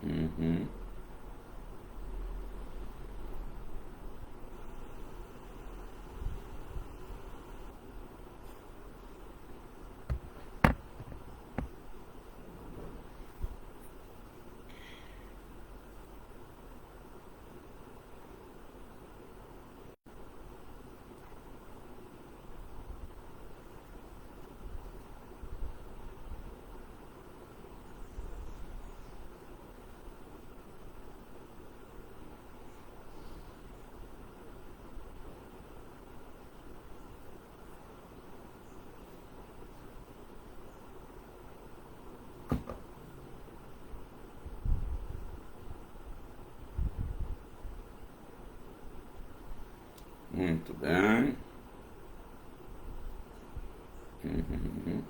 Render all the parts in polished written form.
Uhum. Muito bem. Uhum.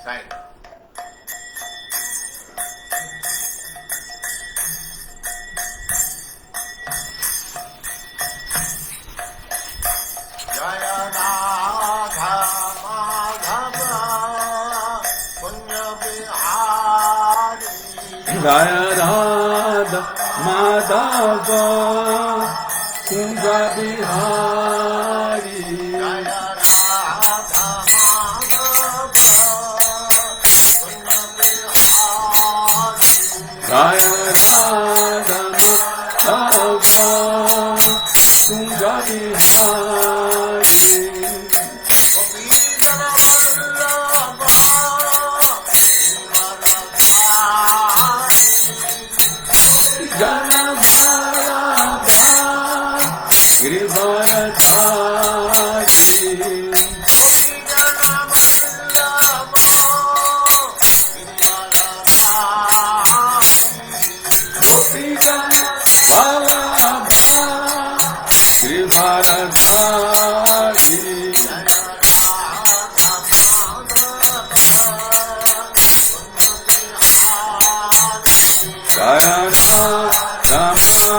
Sai. Jaya Radha Madhava Punya Bihari. Jaya Radha Madhava Kunja Bihari. Jaya Radha Jaya Radha Madhava Kunja Bihari. Jana Giridharadhari. Giridharadhari. Jaya Radha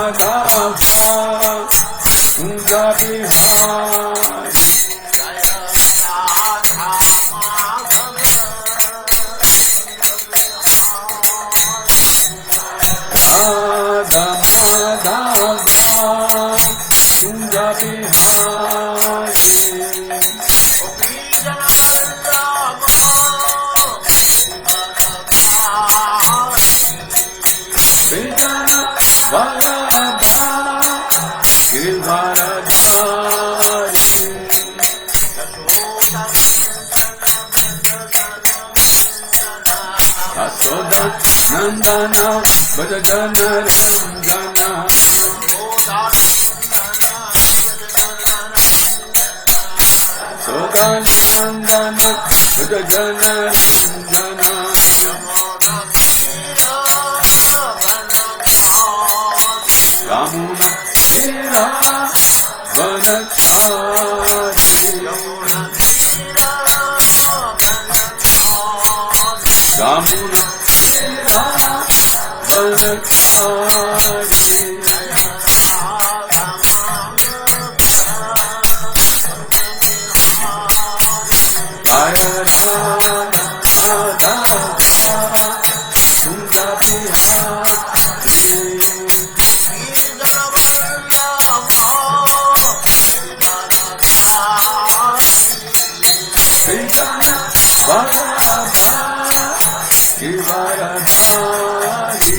Madhava Kunja Bihari. Radha Madhava Kunja Bihari. Vijana Vallabha Giridharadhari. Yasoda Nandana Bhajana Ranjana. Yasoda Nandana Bhajana Ranjana. Yamuna Tira Vanachari. Yamuna Tira Vanachari. Jaya Radha Madhava Kunja Bihari. Vijana Vallabha Giridharadhari.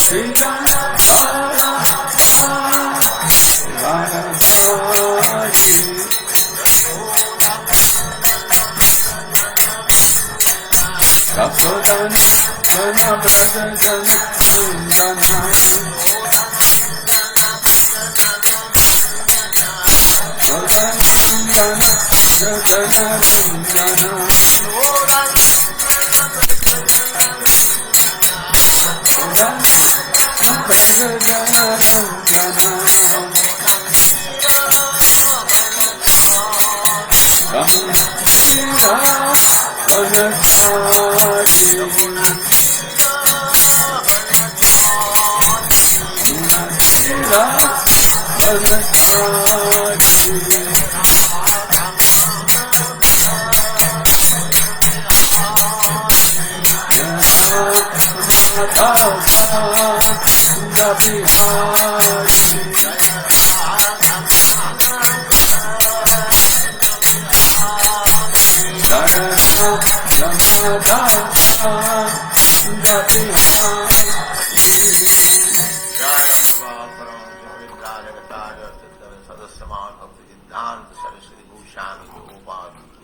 Vijana Vallabha Giridharadhari. Yasodana Jana Braja Jana Jana.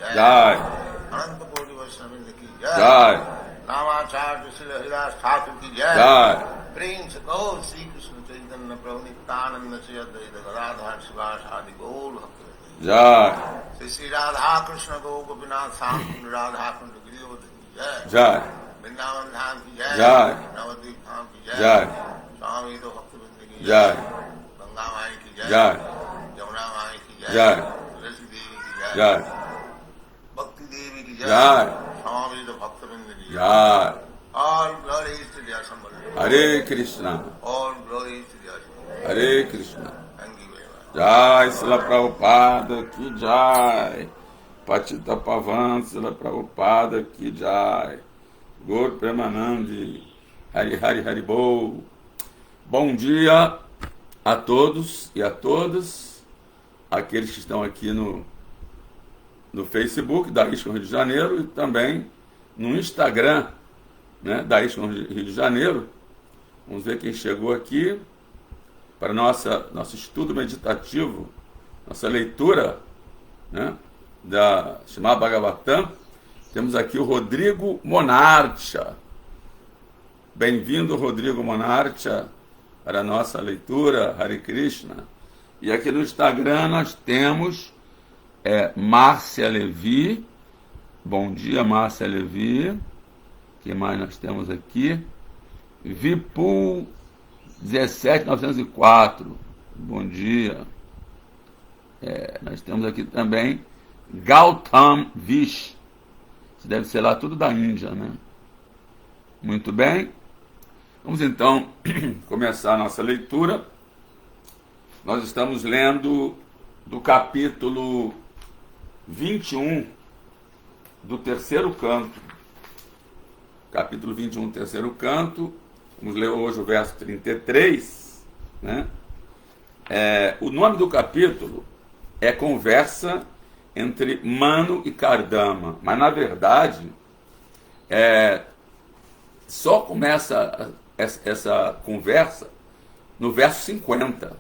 Jai. अनंत कोटि वैष्णविंद की Jai. रामाचार्य श्री हरिदास ठाकुर की जय। Jai. प्रेम से कहो श्री कृष्ण चैतन्य प्रभु नित्यानंद श्री अद्वैत गदाधर शिवास आदि गौर भक्त Jai. श्री राधा कृष्ण गो गोपीनाथ श्याम राधा कुंड गिरिवर्धन की जय। Jai. वृंदावन धाम की जय। जय। नवद्वीप धाम की जय। जय। स्वामी तो भक्तवृंद की जय। गंगा माई की जय। जय। यमुना माई की जय। जय। तुलसी देवी की जय। Jai. भक्ति देवी की जय। Jai. स्वामी तो भक्तवृंद की जय। Jai. All glories to the Assembly. Hare Krishna. All glories to the Assembly. Hare Krishna. Thank you very much. Jai, Srila Prabhupada ki Jai. Patita Pavan, Srila Prabhupada ki Jai. Gaur Premanandi. Hari Hari Hari Bol. Bom dia a todos e a todas. Aqueles que estão aqui no Facebook da ISKCON Rio de Janeiro e também no Instagram, né, da ISKCON Rio de Janeiro. Vamos ver quem chegou aqui para nosso estudo meditativo, nossa leitura, né, da Srimad Bhagavatam. Temos aqui o Rodrigo Monarcha. Bem-vindo, Rodrigo Monarcha, para a nossa leitura, Hare Krishna. E aqui no Instagram nós temos Márcia Levi. Bom dia, Márcia Levi. O que mais nós temos aqui? Vipul 17904. Bom dia. Nós temos aqui também Gautam Vish. Isso deve ser lá tudo da Índia, né? Muito bem. Vamos então começar a nossa leitura. Nós estamos lendo do capítulo 21 do terceiro canto. Capítulo 21 do terceiro canto. Vamos ler hoje o verso 33. Né? O nome do capítulo é Conversa entre Manu e Kardama. Mas, na verdade, só começa essa conversa no verso 50.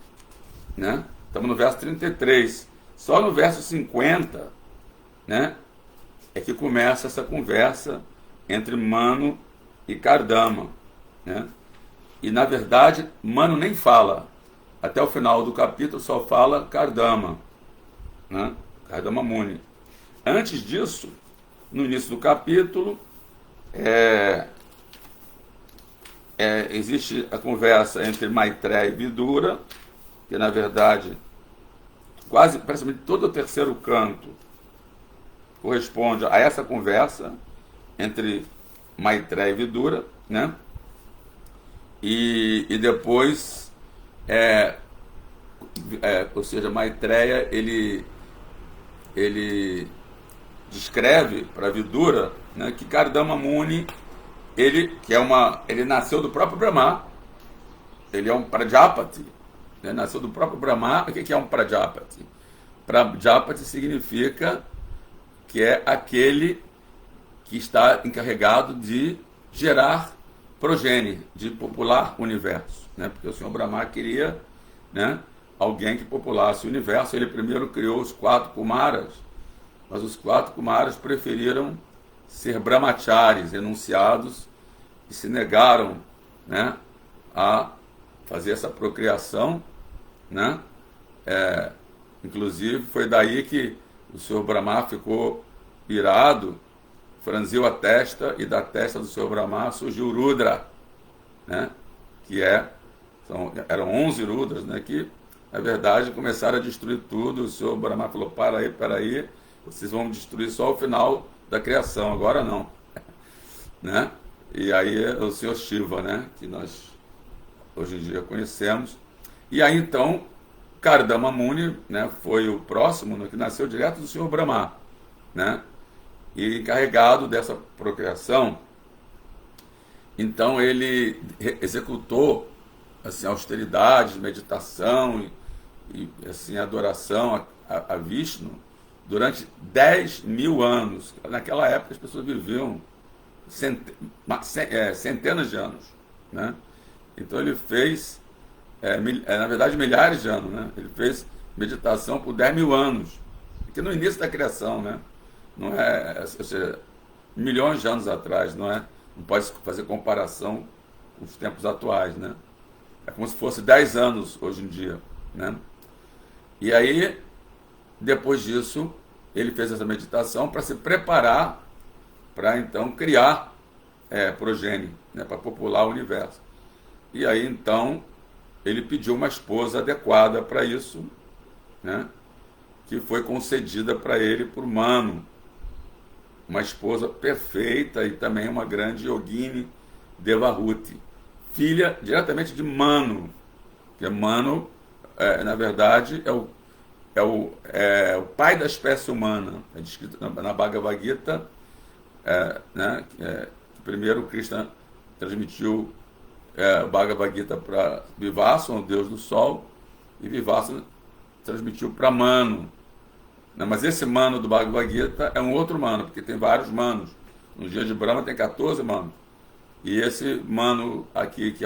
Né? Estamos no verso 33. Só no verso 50, né, é que começa essa conversa entre Manu e Kardama. Né? E, na verdade, Manu nem fala. Até o final do capítulo só fala Kardama. Né? Kardama Muni. Antes disso, no início do capítulo, existe a conversa entre Maitreya e Vidura, que na verdade, quase praticamente todo o terceiro canto corresponde a essa conversa entre Maitreya e Vidura, né? E depois, ou seja, Maitreya, ele descreve para Vidura, né, que Kardama Muni, ele nasceu do próprio Brahma, ele é um Prajapati, né, nasceu do próprio Brahma. O que é um Prajapati? Prajapati significa que é aquele que está encarregado de gerar progenie, de popular o universo, né, porque o Senhor Brahma queria, né, alguém que populasse o universo. Ele primeiro criou os 4 Kumaras, mas os 4 Kumaras preferiram ser brahmacharis, renunciados, e se negaram, né, a fazer essa procriação, né? Inclusive foi daí que o Senhor Brahma ficou irado, franziu a testa, e da testa do Senhor Brahma surgiu o Rudra, né? Que eram 11 Rudras, né? Que, na verdade, começaram a destruir tudo. O Senhor Brahma falou: para aí, vocês vão destruir só o final da criação, agora não. Né? E aí o Senhor Shiva, né? Que nós hoje em dia conhecemos. E aí então, Kardama Muni, né, foi o próximo, né, que nasceu direto do Senhor Brahma, né? E encarregado dessa procriação. Então ele executou assim, austeridade, meditação e assim, adoração a Vishnu durante 10.000 anos. Naquela época as pessoas viviam centenas de anos, né? Então ele fez, na verdade, milhares de anos, né? Ele fez meditação por 10.000 anos, que no início da criação, né? Não é, ou seja, milhões de anos atrás, não é? Não pode fazer comparação com os tempos atuais, né? É como se fosse 10 anos hoje em dia, né? E aí, depois disso, ele fez essa meditação para se preparar para então criar progênie, né, para popular o universo. E aí então ele pediu uma esposa adequada para isso, né, que foi concedida para ele por Manu, uma esposa perfeita e também uma grande yogini, Devahuti, filha diretamente de Manu, que Manu, na verdade, é o pai da espécie humana. É descrito na Bhagavad Gita, né, que primeiro Krishna transmitiu o Bhagavad Gita para Vivasana, o deus do sol, e Vivasana transmitiu para Manu. Mas esse Manu do Bhagavad Gita é um outro Manu, porque tem vários Manus. No dia de Brahma tem 14 Manus. E esse Manu aqui, que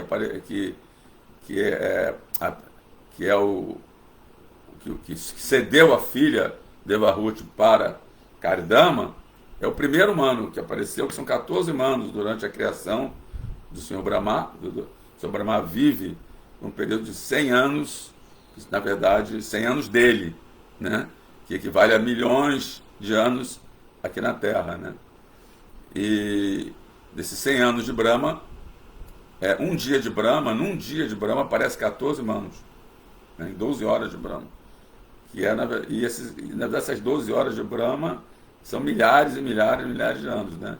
cedeu a filha Devahuti para Kardama, é o primeiro Manu que apareceu, que são 14 Manus durante a criação do Senhor Brahma. O Senhor Brahma vive um período de 100 anos, na verdade, 100 anos dele, né? Que equivale a milhões de anos aqui na Terra, né? E desses 100 anos de Brahma, num dia de Brahma aparece 14 Manus, né? Em 12 horas de Brahma. E essas 12 horas de Brahma são milhares e milhares e milhares de anos, né?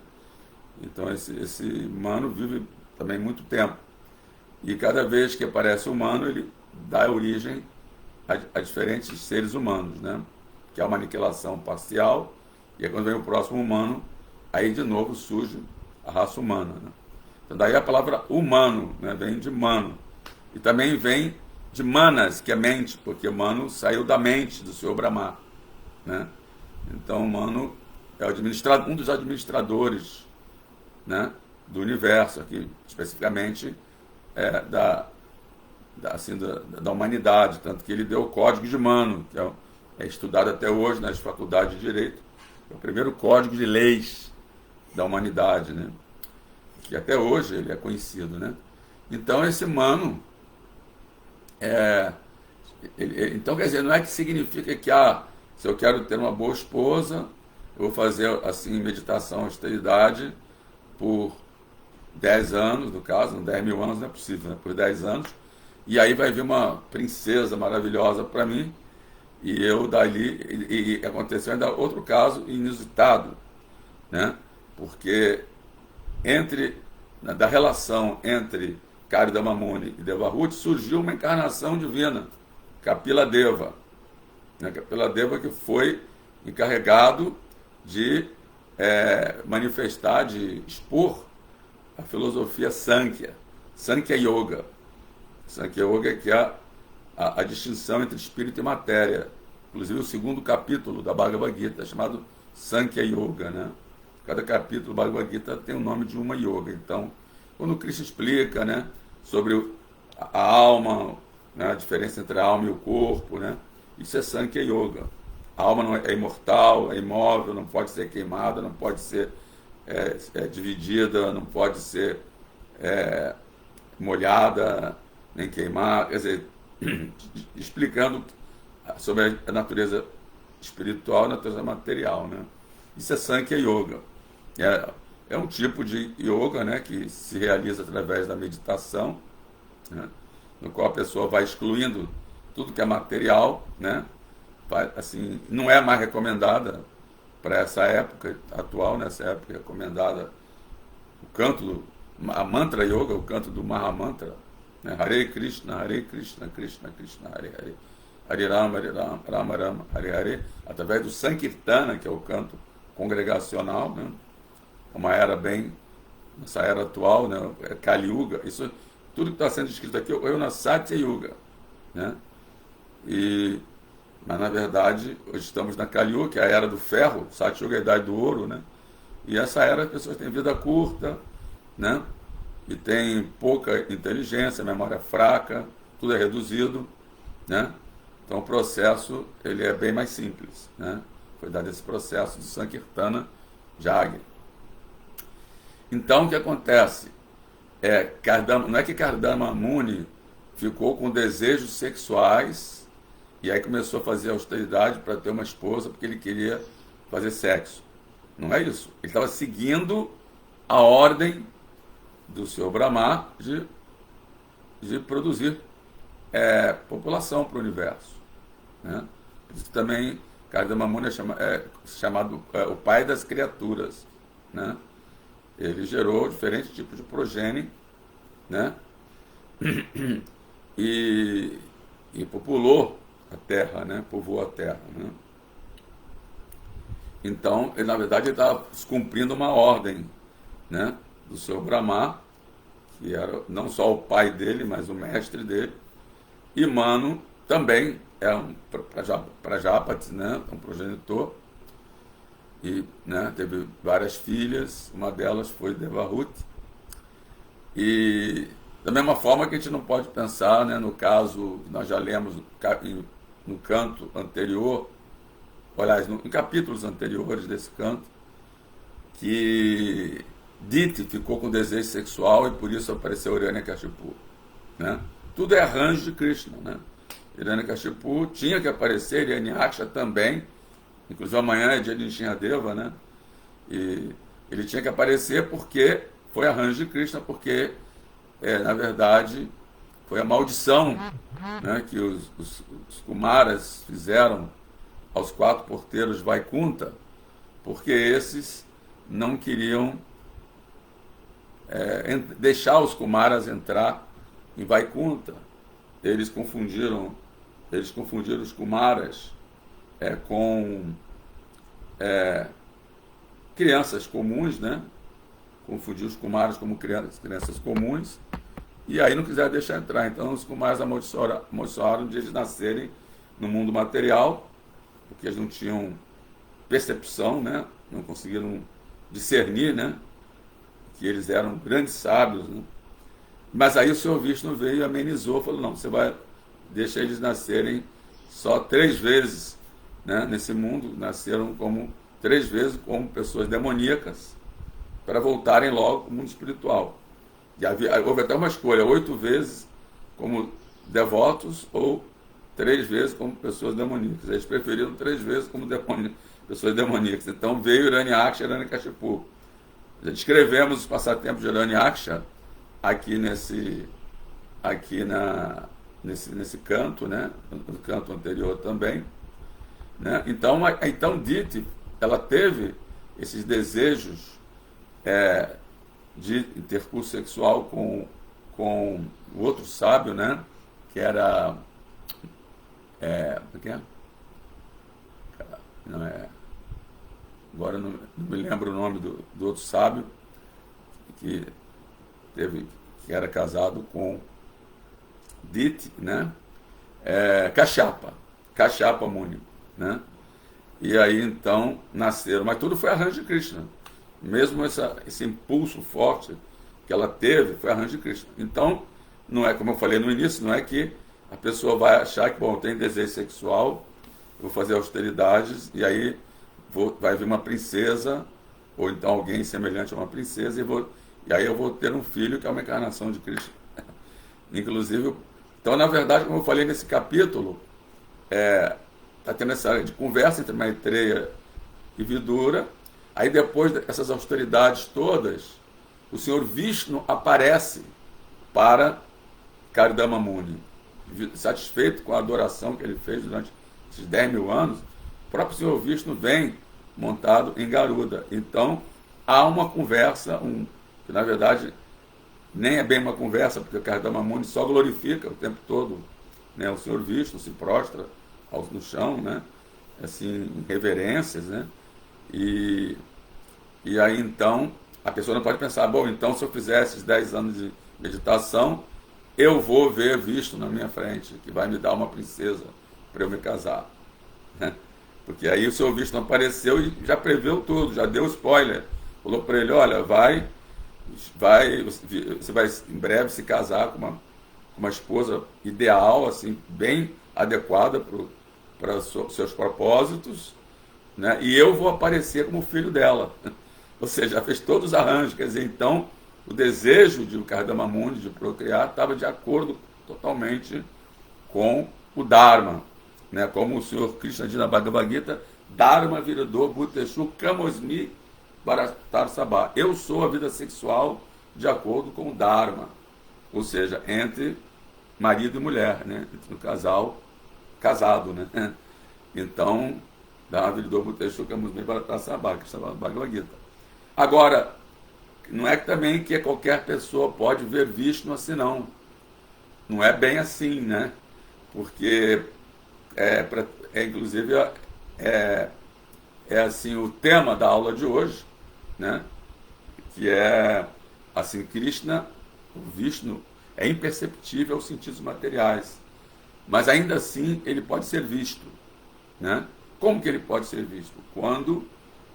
Então esse Manu vive também muito tempo. E cada vez que aparece um Manu, ele dá origem a diferentes seres humanos, né? Que é uma aniquilação parcial, e aí quando vem o próximo humano, aí de novo surge a raça humana, né? Então daí a palavra humano, né, vem de Manu. E também vem de Manas, que é mente, porque Manu saiu da mente do Senhor Brahma, né? Então Manu é um dos administradores, né, do universo, aqui especificamente da humanidade, tanto que ele deu o código de Manu, que é estudado até hoje nas faculdades de Direito, é o primeiro código de leis da humanidade, né? Que até hoje ele é conhecido, né? Então esse Manu, então quer dizer, não é que significa que se eu quero ter uma boa esposa, eu vou fazer assim meditação, austeridade por 10 anos, no caso, 10.000 anos não é possível, né? Por 10 anos, e aí vai vir uma princesa maravilhosa para mim, e eu dali, e aconteceu ainda outro caso inusitado, né? Porque da relação entre Kardama Muni e Devahuti surgiu uma encarnação divina, Kapila Deva, né? Kapila Deva, que foi encarregado de manifestar, de expor a filosofia Sankhya Yoga. Sankhya Yoga, que é a distinção entre espírito e matéria. Inclusive o segundo capítulo da Bhagavad Gita é chamado Sankhya Yoga, né? Cada capítulo do Bhagavad Gita tem o nome de uma yoga. Então, quando Krishna explica, né, sobre a alma, né, a diferença entre a alma e o corpo, né, isso é Sankhya Yoga. A alma não é imortal, é imóvel, não pode ser queimada, não pode ser dividida, não pode ser molhada, nem queimar, quer dizer, explicando sobre a natureza espiritual, natureza material, né? Isso é Sankhya Yoga. É um tipo de yoga, né, que se realiza através da meditação, né, no qual a pessoa vai excluindo tudo que é material, né? Assim, não é mais recomendada para essa época atual, nessa época recomendada o canto, a mantra yoga, o canto do Mahamantra, né? Hare Krishna, Krishna Krishna, Hare Hare, Hare Rama, Rama Rama, Hare Hare, através do Sankirtana, que é o canto congregacional, né? Uma era bem, nessa era atual, né? Kali Yuga, isso, tudo que está sendo escrito aqui ocorreu na Satya Yuga, né? Mas na verdade, hoje estamos na Kali Yuga, que é a era do ferro, Satya Yuga é a idade do ouro, né? E essa era as pessoas têm vida curta, né? E tem pouca inteligência, memória fraca, tudo é reduzido, né? Então o processo ele é bem mais simples, né? Foi dado esse processo de Sankirtana Jaggi. Então o que acontece? Não é que Kardama Muni ficou com desejos sexuais e aí começou a fazer austeridade para ter uma esposa porque ele queria fazer sexo. Não é isso. Ele estava seguindo a ordem do Senhor Brahma de produzir população para o universo, né? Por isso também Kardama Muni é chamado o pai das criaturas, né? Ele gerou diferentes tipos de progenie, né? E populou a Terra, né? Povoou a Terra, né? Então, ele, na verdade, ele estava cumprindo uma ordem, né, do Senhor Brahma, que era não só o pai dele, mas o mestre dele. E Manu também é um Prajapati, né, um progenitor, e, né, teve várias filhas, uma delas foi Devahuti. E da mesma forma que a gente não pode pensar, né, no caso que nós já lemos no canto anterior, aliás, em capítulos anteriores desse canto, que Diti ficou com desejo sexual e por isso apareceu Hiranyakashipu, né? Tudo é arranjo de Krishna, né? Hiranyakashipu tinha que aparecer, Hiranyaksha também, inclusive amanhã é dia de Nishinradeva, né? E ele tinha que aparecer porque foi arranjo de Krishna, porque, na verdade, foi a maldição, né, que os Kumaras fizeram aos 4 porteiros de Vaikunta, porque esses não queriam deixar os Kumaras entrar em Vaikunta. Eles confundiram os Kumaras com crianças comuns, né? Confundiu os Kumaras como crianças comuns, e aí não quiseram deixar entrar. Então os Kumaras amaldiçoaram de eles nascerem no mundo material, porque eles não tinham percepção, né? Não conseguiram discernir, né, que eles eram grandes sábios, né? Mas aí o Senhor Vishnu veio e amenizou, falou, não, você vai deixar eles nascerem só 3 vezes, né, nesse mundo, nasceram 3 vezes como pessoas demoníacas, para voltarem logo para o mundo espiritual. E houve até uma escolha, 8 vezes como devotos ou 3 vezes como pessoas demoníacas. Eles preferiram 3 vezes como pessoas demoníacas. Então veio Hiranyaksha e Hiranyakashipu. Já descrevemos os passatempos de Hiranyaksha aqui nesse canto, né? No canto anterior também, né? Então Diti, ela teve esses desejos de intercurso sexual com o outro sábio, né? Que era agora não me lembro o nome do outro sábio que era casado com Diti, né? Kashyapa Muni, né? E aí então nasceram, mas tudo foi arranjo de Krishna. Mesmo esse impulso forte que ela teve foi arranjo de Krishna. Então, não é como eu falei no início, não é que a pessoa vai achar que, bom, tem desejo sexual, vou fazer austeridades, e aí vai vir uma princesa, ou então alguém semelhante a uma princesa, e aí eu vou ter um filho que é uma encarnação de Krishna. Inclusive, então, na verdade, como eu falei nesse capítulo, está tendo essa área de conversa entre Maitreya e Vidura. Aí depois dessas austeridades todas, o Senhor Vishnu aparece para Kardama Muni. Satisfeito com a adoração que ele fez durante esses 10.000 anos, o próprio Senhor Vishnu vem montado em Garuda. Então, há uma conversa, que na verdade nem é bem uma conversa, porque o Kardama Muni só glorifica o tempo todo, né? O Senhor Vishnu se prostra no chão, né? Assim, em reverências, né? E aí então a pessoa não pode pensar, bom, então se eu fizer esses 10 anos de meditação, eu vou ver Vishnu na minha frente, que vai me dar uma princesa para eu me casar, né? Porque aí o Senhor Vishnu apareceu e já preveu tudo, já deu spoiler, falou para ele, olha, você vai em breve se casar com uma esposa ideal, assim, bem adequada para os seus propósitos, né? E eu vou aparecer como filho dela. Ou seja, já fez todos os arranjos. Quer dizer, então, o desejo de Kardama Muni de procriar estava de acordo totalmente com o Dharma, né? Como o Senhor Krishna diz na Bhagavad Gita, Dharma Virador Bhuteshu Kamosmi Bharatar Sabha. Eu sou a vida sexual de acordo com o Dharma. Ou seja, entre marido e mulher, né? Entre um casal casado, né? Então, Dharma Virador Bhuteshu Kamosmi Bharatar Sabha, que estava na Bhagavad Gita. Agora, não é também que qualquer pessoa pode ver Vishnu assim, não. Não é bem assim, né? Porque, inclusive, assim, o tema da aula de hoje, né? Que é, assim, Krishna, o Vishnu, é imperceptível aos sentidos materiais. Mas, ainda assim, ele pode ser visto, né? Como que ele pode ser visto? Quando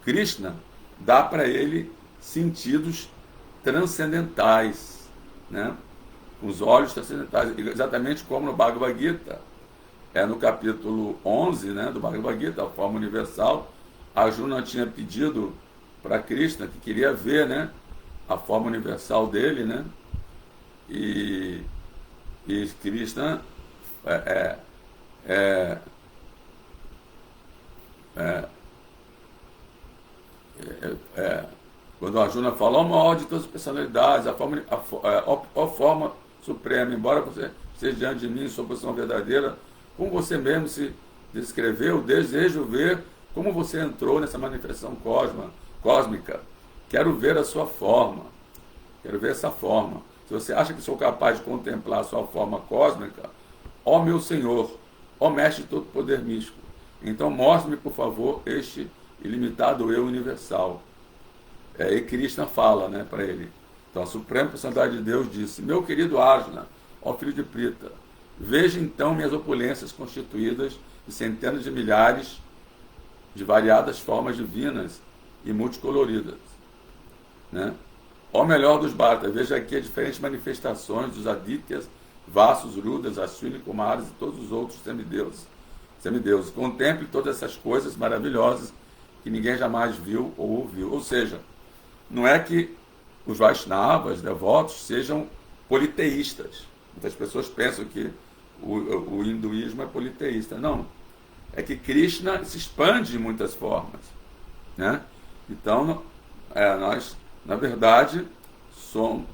Krishna dá para ele sentidos transcendentais, né? Os olhos transcendentais, exatamente como no Bhagavad Gita, no capítulo 11, né, do Bhagavad Gita, a forma universal. Arjuna tinha pedido para Krishna que queria ver, né, a forma universal dele, né? E Krishna quando Arjuna fala, o maior de todas as personalidades, a forma suprema, embora você esteja diante de mim em sua posição verdadeira, como você mesmo se descreveu, desejo ver como você entrou nessa manifestação cósmica. Quero ver a sua forma. Quero ver essa forma. Se você acha que sou capaz de contemplar a sua forma cósmica, ó meu Senhor, ó Mestre de todo poder místico, então mostre-me, por favor, este ilimitado eu universal. E Krishna fala, né, para ele. Então a Suprema Personalidade de Deus disse, meu querido Arjuna, ó filho de Prita, veja então minhas opulências constituídas de centenas de milhares de variadas formas divinas e multicoloridas, né? Ó melhor dos Bharata, veja aqui as diferentes manifestações dos Adityas, Vasus, Rudas, Ashwini, Kumaras e todos os outros semideuses. Contemple todas essas coisas maravilhosas que ninguém jamais viu ou ouviu. Ou seja, não é que os Vaishnavas, devotos, sejam politeístas. Muitas pessoas pensam que o hinduísmo é politeísta. Não. É que Krishna se expande de muitas formas, né? Então, nós, na verdade,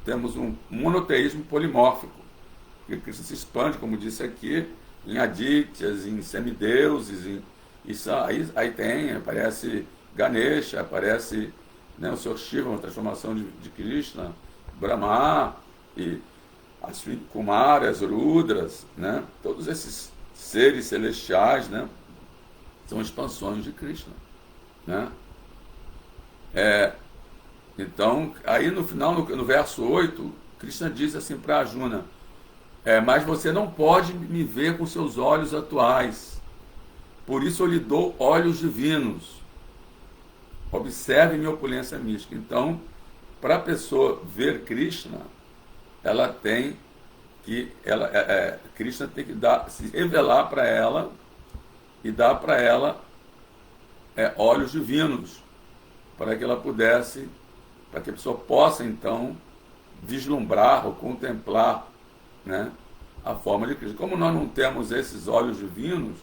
temos um monoteísmo polimórfico. Porque Krishna se expande, como disse aqui, em adityas, em semideuses, aparece Ganesha, aparece, né, o Sr. Shiva, uma transformação de Krishna, Brahma, e as Kumaras, Rudras, né, todos esses seres celestiais, né, são expansões de Krishna, né? Então, aí no final, no verso 8, Krishna diz assim para Arjuna, mas você não pode me ver com seus olhos atuais, por isso eu lhe dou olhos divinos. Observe minha opulência mística. Então, para a pessoa ver Krishna, ela tem que, Krishna tem que se revelar para ela e dar para ela olhos divinos, para que ela pudesse, para que a pessoa possa então vislumbrar ou contemplar, né, a forma de Krishna. Como nós não temos esses olhos divinos,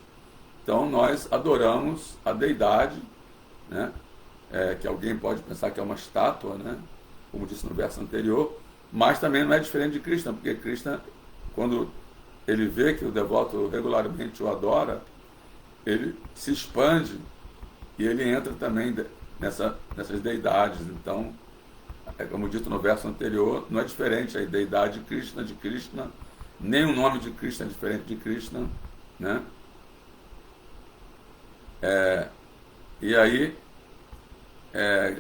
Então nós adoramos a deidade, né? Que alguém pode pensar que é uma estátua, né? Como disse no verso anterior, mas também não é diferente de Krishna, porque Krishna, quando ele vê que o devoto regularmente o adora, ele se expande e ele entra também nessas deidades. Então, como dito no verso anterior, não é diferente a deidade de Krishna, nem o nome de Krishna é diferente de Krishna, né? E aí,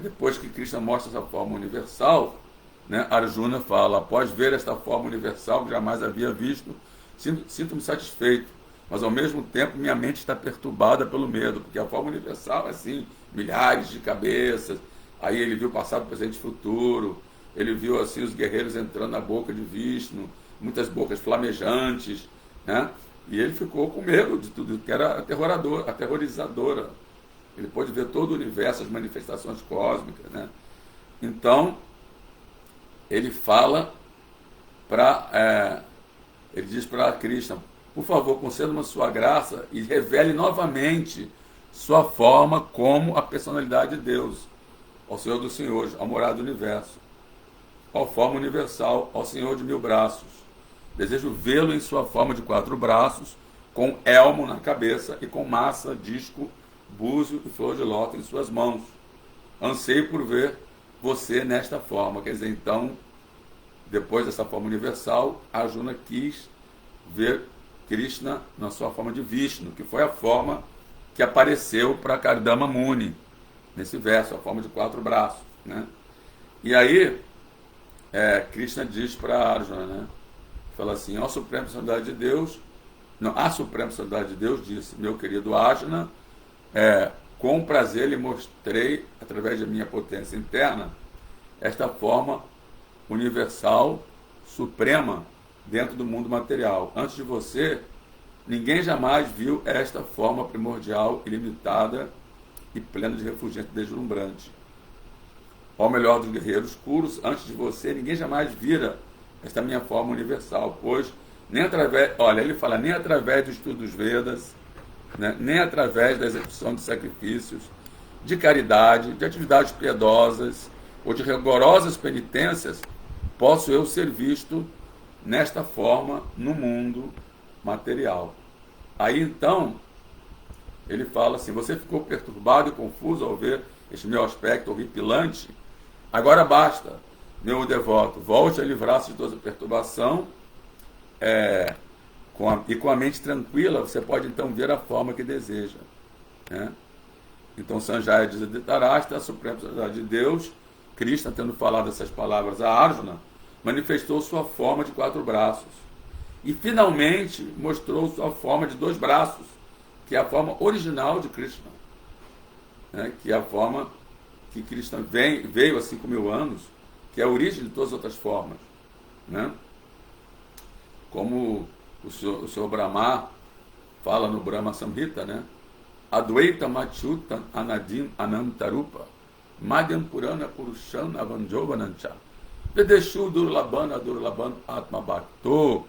depois que Krishna mostra essa forma universal, né, Arjuna fala: após ver esta forma universal que jamais havia visto, sinto-me satisfeito, mas ao mesmo tempo minha mente está perturbada pelo medo, porque a forma universal é assim, milhares de cabeças. Aí ele viu passado, presente e futuro, ele viu assim os guerreiros entrando na boca de Vishnu, muitas bocas flamejantes, né? E ele ficou com medo de tudo, que era aterrorizadora. Ele pôde ver todo o universo, as manifestações cósmicas, né? Então, ele fala ele diz para Krishna: por favor, conceda-me a sua graça e revele novamente sua forma como a personalidade de Deus, ao Senhor dos Senhores, ao morar do universo, ao forma universal, ao Senhor de 1000 braços. Desejo vê-lo em sua forma de 4 braços, com elmo na cabeça e com massa, disco, búzio e flor de lótus em suas mãos. Anseio por ver você nesta forma. Quer dizer, então, depois dessa forma universal, Arjuna quis ver Krishna na sua forma de Vishnu, que foi a forma que apareceu para Kardama Muni, nesse verso, a forma de 4 braços, né? E aí, Krishna diz para Arjuna, né? Fala assim: ó Suprema Personalidade de Deus, não, a Suprema Personalidade de Deus disse: meu querido Arjuna, com prazer lhe mostrei, através da minha potência interna, esta forma universal, suprema, dentro do mundo material. Antes de você, ninguém jamais viu esta forma primordial, ilimitada e plena de refulgente deslumbrante. Ao melhor dos guerreiros puros, antes de você, ninguém jamais vira esta minha forma universal, pois nem através, ele fala, nem através do estudo dos Vedas, né, nem através da execução de sacrifícios, de caridade, de atividades piedosas ou de rigorosas penitências, posso eu ser visto nesta forma no mundo material. Aí então, ele fala assim: você ficou perturbado e confuso ao ver este meu aspecto horripilante? Agora basta, meu devoto, volte a livrar-se de toda perturbação, e com a mente tranquila, você pode então ver a forma que deseja, né? Então Sanjaya diz a Dhritarashtra, a Suprema Personalidade de Deus, Krishna, tendo falado essas palavras a Arjuna, manifestou sua forma de 4 braços e finalmente mostrou sua forma de 2 braços, que é a forma original de Krishna, né? Que é a forma que Krishna veio há 5.000 anos, que é a origem de todas as outras formas, né? Como o senhor Brahma fala no Brahma Samhita, né? Advaita Machuta Anadim Anantarupa Madhyam Purana Purushan Avanjovanancha Vedeshu Durlaban Adurlaban Atma Bhakto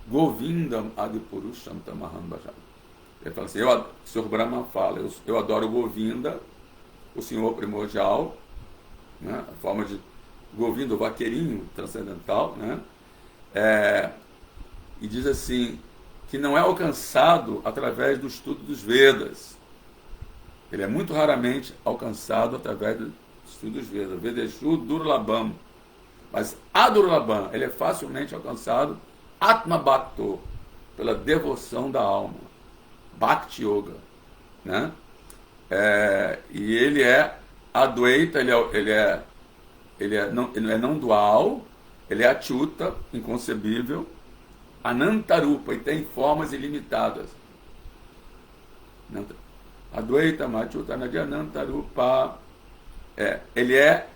Govindam Adipurusham Tamaham Bhajan. Ele fala assim, o senhor Brahma fala, eu adoro Govinda, o senhor primordial, né? A forma de Govinda, o vaqueirinho transcendental, né? E diz assim, que não é alcançado através do estudo dos Vedas. Ele é muito raramente alcançado através do estudo dos Vedas. Vedeshu Durlabam. Mas a Durlabam, ele é facilmente alcançado Atma Bhakto, pela devoção da alma. Bhakti Yoga, né? E ele é Advaita, ele é não dual, ele é Achyuta, inconcebível, Anantarupa, e tem formas ilimitadas. Advaita Achyuta Anantarupa. Ele é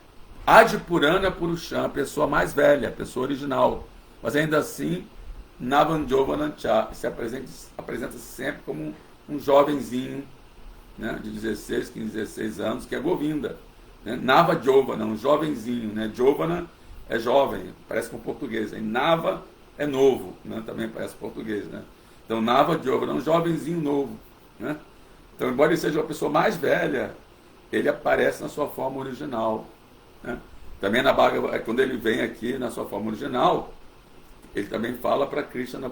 Adipurana Purushan, a pessoa mais velha, a pessoa original, mas ainda assim Navanjovanancha, se apresenta sempre como um jovenzinho, né, de 16, 15, 16 anos, que é Govinda, né? Nava Jovana, um jovenzinho, né? Jovana é jovem, parece com português, e Nava é novo, né? Também parece português, né? Então Nava Jovana, um jovenzinho novo, né? Então, embora ele seja uma pessoa mais velha, ele aparece na sua forma original, né? Também quando ele vem aqui na sua forma original, ele também fala para Krishna,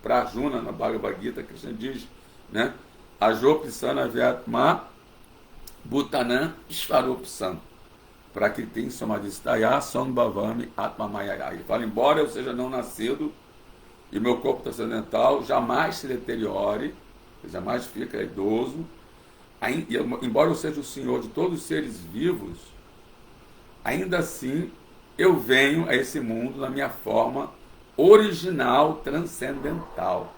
para Arjuna, na Bhagavad Gita, Krishna diz, né? Ajopsana Vyatma Bhutanam Ishvarupsan Prakritim Samadhistaya Sambhavami Atmamayaya. Ele fala, embora eu seja não nascido e meu corpo transcendental jamais se deteriore, jamais fica idoso, embora eu seja o Senhor de todos os seres vivos, ainda assim eu venho a esse mundo na minha forma original, transcendental.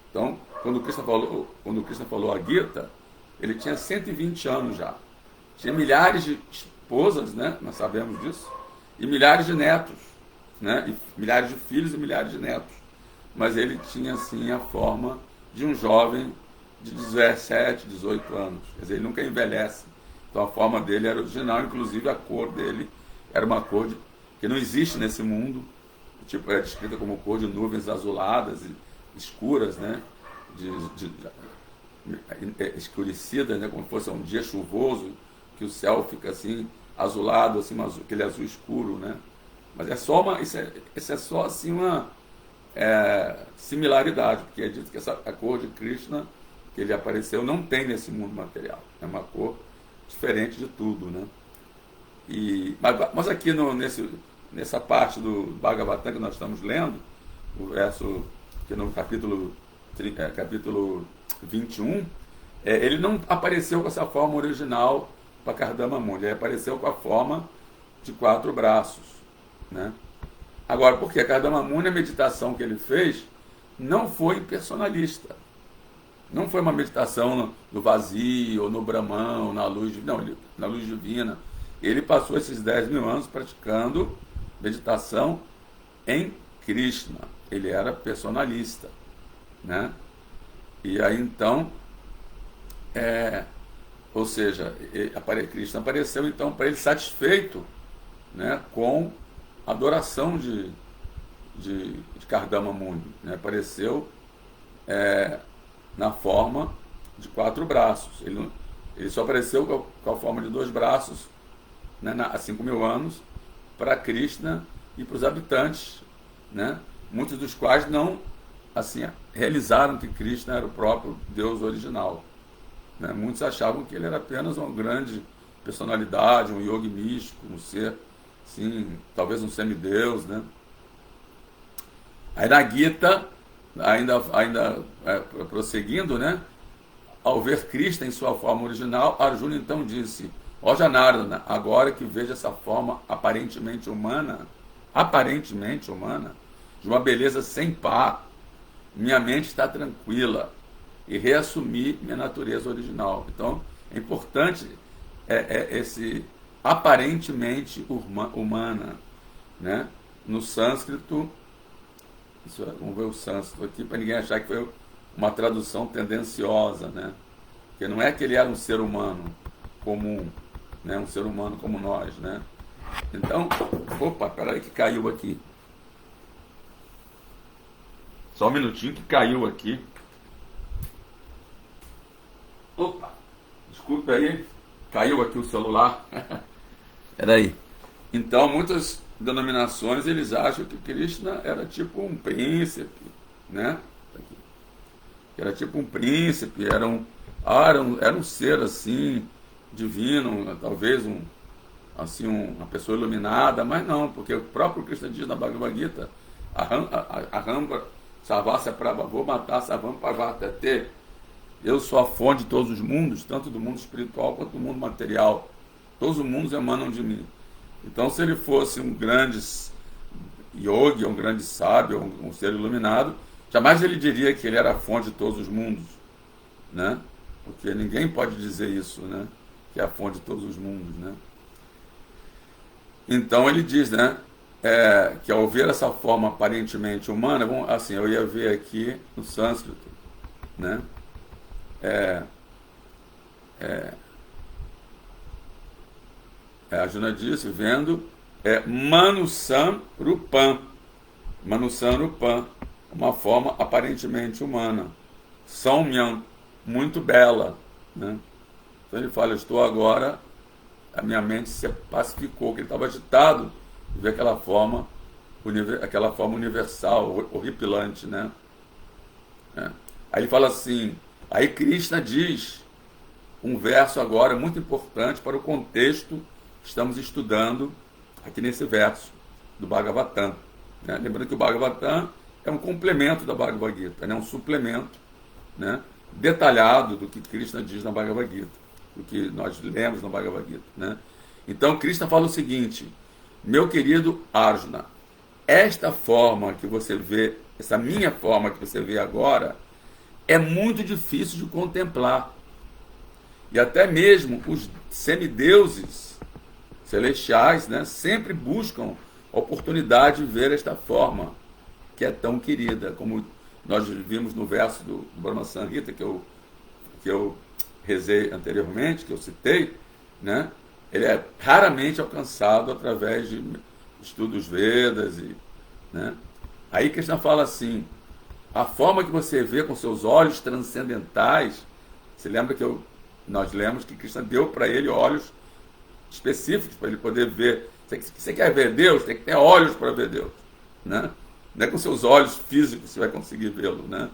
Então, quando Krishna falou a Gita, ele tinha 120 anos já. Tinha milhares de esposas, né? Nós sabemos disso, e milhares de netos, né? E milhares de filhos e milhares de netos. Mas ele tinha, assim, a forma de um jovem de 17, 18 anos. Quer dizer, ele nunca envelhece. Então a forma dele era original, inclusive a cor dele era uma cor que não existe nesse mundo. Tipo, era descrita como cor de nuvens azuladas e escuras, né? Escurecidas, né? Como fosse um dia chuvoso, que o céu fica assim, azulado, assim, aquele azul escuro, né? Mas é só isso é só assim uma similaridade, porque é dito que a cor de Krishna, que ele apareceu, não tem nesse mundo material. É uma cor diferente de tudo, né? Mas aqui nessa parte do Bhagavatam que nós estamos lendo, o verso que no capítulo 21, ele não apareceu com essa forma original para Kardama Muni, ele apareceu com a forma de 4 braços, né? Agora, porque a Kardama Muni, a meditação que ele fez, não foi impersonalista. Não foi uma meditação no vazio, ou no Brahman, ou na luz divina. Ele passou esses 10.000 anos praticando meditação em Krishna. Ele era personalista, né? E aí então, ou seja, Krishna apareceu então para ele satisfeito, né, com a adoração de Kardama Muni, né? Apareceu na forma de 4 braços. Ele só apareceu com a forma de 2 braços, né, há 5.000 anos, para Krishna e para os habitantes, né? Muitos dos quais não assim realizaram que Krishna era o próprio Deus original, né? Muitos achavam que ele era apenas uma grande personalidade, um yogi místico, um ser, sim, talvez um semideus, né? Aí na Gita, ainda prosseguindo, né? Ao ver Krishna em sua forma original, Arjuna então disse: ó Janardana, agora que vejo essa forma aparentemente humana, de uma beleza sem par, minha mente está tranquila e reassumi minha natureza original. Então, é importante esse aparentemente humana, né? No sânscrito, vamos ver o sânscrito aqui, para ninguém achar que foi uma tradução tendenciosa, né? Porque não é que ele era um ser humano comum, né? Um ser humano como nós, né? Então, opa, peraí que caiu aqui. Só um minutinho que caiu aqui. Opa, desculpe aí, caiu aqui o celular. Peraí. Então, muitas denominações, eles acham que Krishna era tipo um príncipe, né? Era tipo um príncipe, era um ser assim, divino, talvez uma pessoa iluminada, mas não, porque o próprio Krishna diz na Bhagavad Gita, Aham Sarvasya Prabhavo Matar Sarvam Parvartate. Eu sou a fonte de todos os mundos, tanto do mundo espiritual quanto do mundo material. Todos os mundos emanam de mim. Então, se ele fosse um grande yogi, um grande sábio, um ser iluminado, jamais ele diria que ele era a fonte de todos os mundos, né? Porque ninguém pode dizer isso, né? Que é a fonte de todos os mundos, né? Então ele diz, né? Que ao ver essa forma aparentemente humana, assim, eu ia ver aqui no sânscrito, né? Arjuna disse, vendo, Manusam Rupam, uma forma aparentemente humana. Saumyam, muito bela, né? Então ele fala, estou agora, a minha mente se pacificou, que ele estava agitado de ver aquela forma universal, horripilante, né? Aí ele fala assim, aí Krishna diz um verso agora muito importante para o contexto que estamos estudando aqui nesse verso do Bhagavatam, né? Lembrando que o Bhagavatam é um complemento da Bhagavad Gita, né? Um suplemento, né? Detalhado do que Krishna diz na Bhagavad Gita, do que nós lemos na Bhagavad Gita, né? Então Krishna fala o seguinte, meu querido Arjuna, esta forma que você vê, essa minha forma que você vê agora, é muito difícil de contemplar. E até mesmo os semideuses celestiais, né, sempre buscam a oportunidade de ver esta forma, que é tão querida, como nós vimos no verso do Brahma Samhita, que eu rezei anteriormente, que eu citei, né? Ele é raramente alcançado através de estudos Vedas, né? Aí Krishna fala assim, a forma que você vê com seus olhos transcendentais, você lembra que nós lemos que Krishna deu para ele olhos específicos para ele poder ver. Você quer ver Deus? Tem que ter olhos para ver Deus, né? Não é com seus olhos físicos que você vai conseguir vê-lo, né?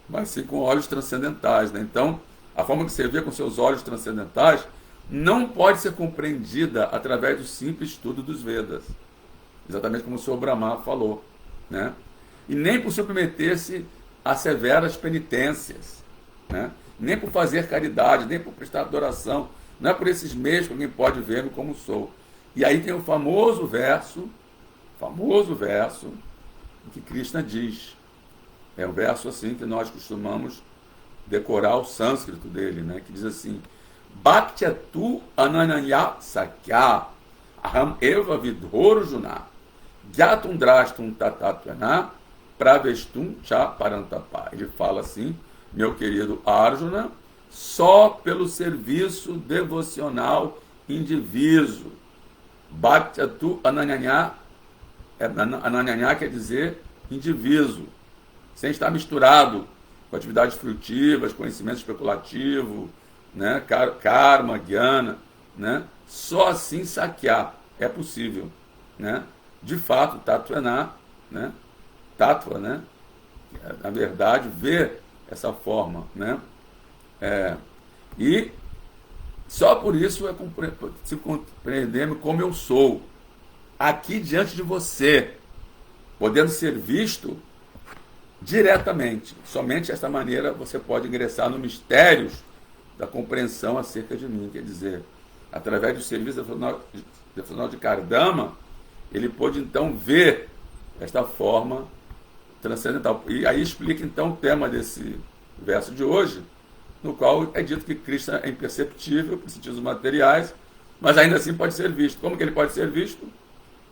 Mas sim com olhos transcendentais, né? Então, a forma que você vê com seus olhos transcendentais não pode ser compreendida através do simples estudo dos Vedas, exatamente como o Sr. Brahma falou, né? E nem por submeter-se a severas penitências, né? Nem por fazer caridade, nem por prestar adoração. Não é por esses meios que alguém pode ver-me como sou. E aí tem o famoso verso que Krishna diz. É um verso assim que nós costumamos decorar o sânscrito dele, né? Que diz assim, Bhaktyatu ananaya sakya aham eva vidhorjuna gyatum drashtum tatatvana pravestum cha parantapa. Ele fala assim, meu querido Arjuna, só pelo serviço devocional indiviso. Bhaktyatu ananaya, ananaya quer dizer indiviso, sem estar misturado com atividades frutivas, conhecimento especulativo, né, karma, jnana, né? Só assim saquear é possível, né? De fato, tattva, né? Tattva, né? Na verdade, ver essa forma, né? E só por isso é se compreender-me como eu sou, aqui diante de você, podendo ser visto diretamente. Somente desta maneira você pode ingressar no mistérios da compreensão acerca de mim. Quer dizer, através do serviço devocional de Kardama, ele pôde então ver esta forma transcendental. E aí explica então o tema desse verso de hoje, no qual é dito que Krishna é imperceptível por sentidos materiais, mas ainda assim pode ser visto. Como que ele pode ser visto?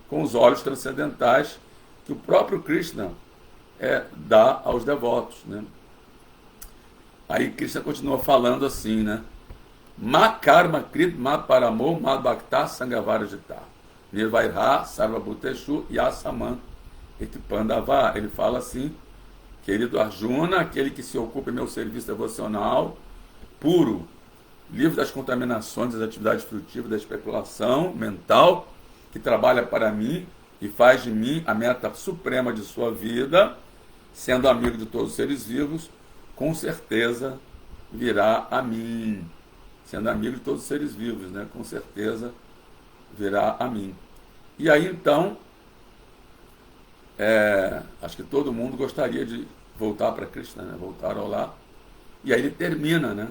Com os olhos transcendentais que o próprio Krishna dá aos devotos, né? Aí Krishna continua falando assim, né? Ma karma krit ma paramo ma bhakta sangavarajita nirvairha sarvabhuteshu yasaman etipandava. Ele fala assim, querido Arjuna, aquele que se ocupa em meu serviço devocional puro, livre das contaminações, das atividades frutivas, da especulação mental, que trabalha para mim e faz de mim a meta suprema de sua vida, sendo amigo de todos os seres vivos, com certeza virá a mim. Sendo amigo de todos os seres vivos, né? Com certeza virá a mim. E aí então, acho que todo mundo gostaria de voltar para Krishna, né? Voltar ao lar. E aí ele termina, né?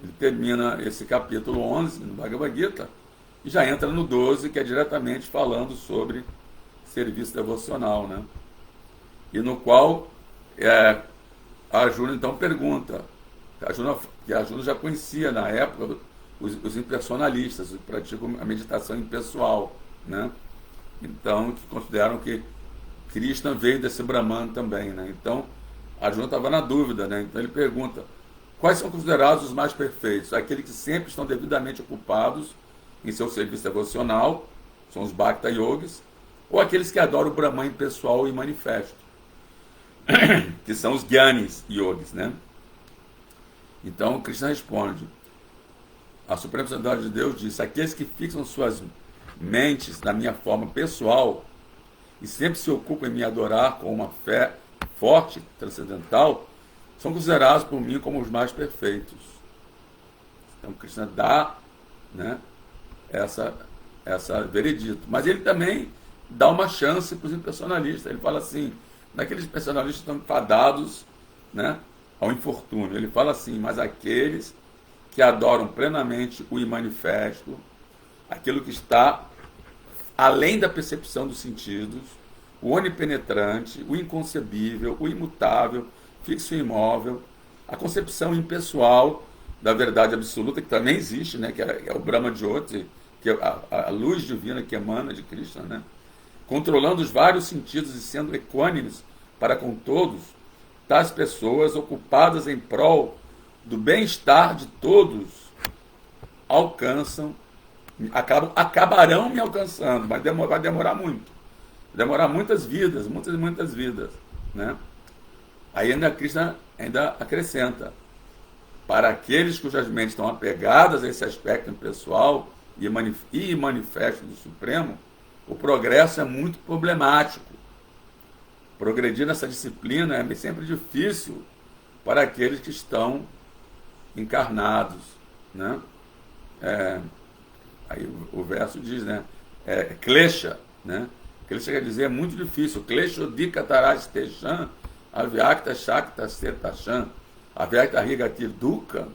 Ele termina esse capítulo 11 no Bhagavad Gita e já entra no 12, que é diretamente falando sobre serviço devocional, né? E no qual Arjuna então pergunta, que Arjuna já conhecia na época os impersonalistas, os que praticam a meditação impessoal, né? Então, que consideram que Krishna veio desse Brahman também, né? Então, Arjuna estava na dúvida, né? Então ele pergunta, quais são considerados os mais perfeitos? Aqueles que sempre estão devidamente ocupados em seu serviço devocional, são os Bhakta Yogis, ou aqueles que adoram o Brahman pessoal e manifesto, que são os Gyanis Yogis, né? Então, Krishna responde, a Suprema Personalidade de Deus diz, aqueles que fixam suas mentes na minha forma pessoal e sempre se ocupam em me adorar com uma fé forte, transcendental, são considerados por mim como os mais perfeitos. Então, Krishna dá, né, essa veredito. Mas ele também dá uma chance para os impersonalistas. Ele fala assim, naqueles personalistas que estão fadados, né, ao infortúnio. Ele fala assim, mas aqueles que adoram plenamente o imanifesto, aquilo que está além da percepção dos sentidos, o onipenetrante, o inconcebível, o imutável, fixo e imóvel, a concepção impessoal da verdade absoluta, que também existe, né, que é o Brahma Jyoti, que é a luz divina que emana de Krishna, né, controlando os vários sentidos e sendo equânimes para com todos, tais pessoas ocupadas em prol do bem-estar de todos acabarão me alcançando, mas vai demorar muito. Demorar muitas vidas, muitas vidas, né? Aí ainda Krishna ainda acrescenta, para aqueles cujas mentes estão apegadas a esse aspecto impessoal e manifesto do Supremo, o progresso é muito problemático. Progredir nessa disciplina é sempre difícil para aqueles que estão encarnados, né? Aí o verso diz, né? Klesha, né? Klesha quer dizer é muito difícil. Klesha dikataraj techan avyakta shakta setachan avyakta rigati dukkha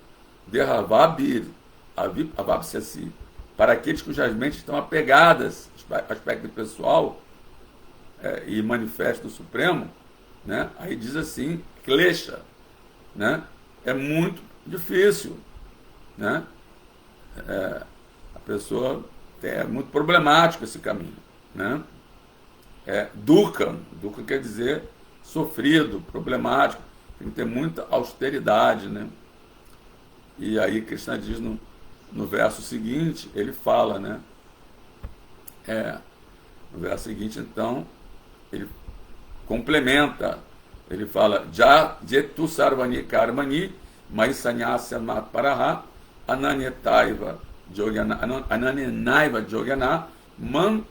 derravabir avapsyasi. Para aqueles cujas mentes estão apegadas ao aspecto pessoal e manifesto do Supremo, né? Aí diz assim, Klesha, né? É muito difícil, né? A pessoa é muito problemático esse caminho, né? Dukkha quer dizer sofrido, problemático, tem que ter muita austeridade, né? E aí Krishna diz no verso seguinte, ele fala, né? No verso seguinte, então, ele complementa, ele fala, Ja jetu sarvani karmani maisanyasya matparaha ananyataiva ananenaiva jogana man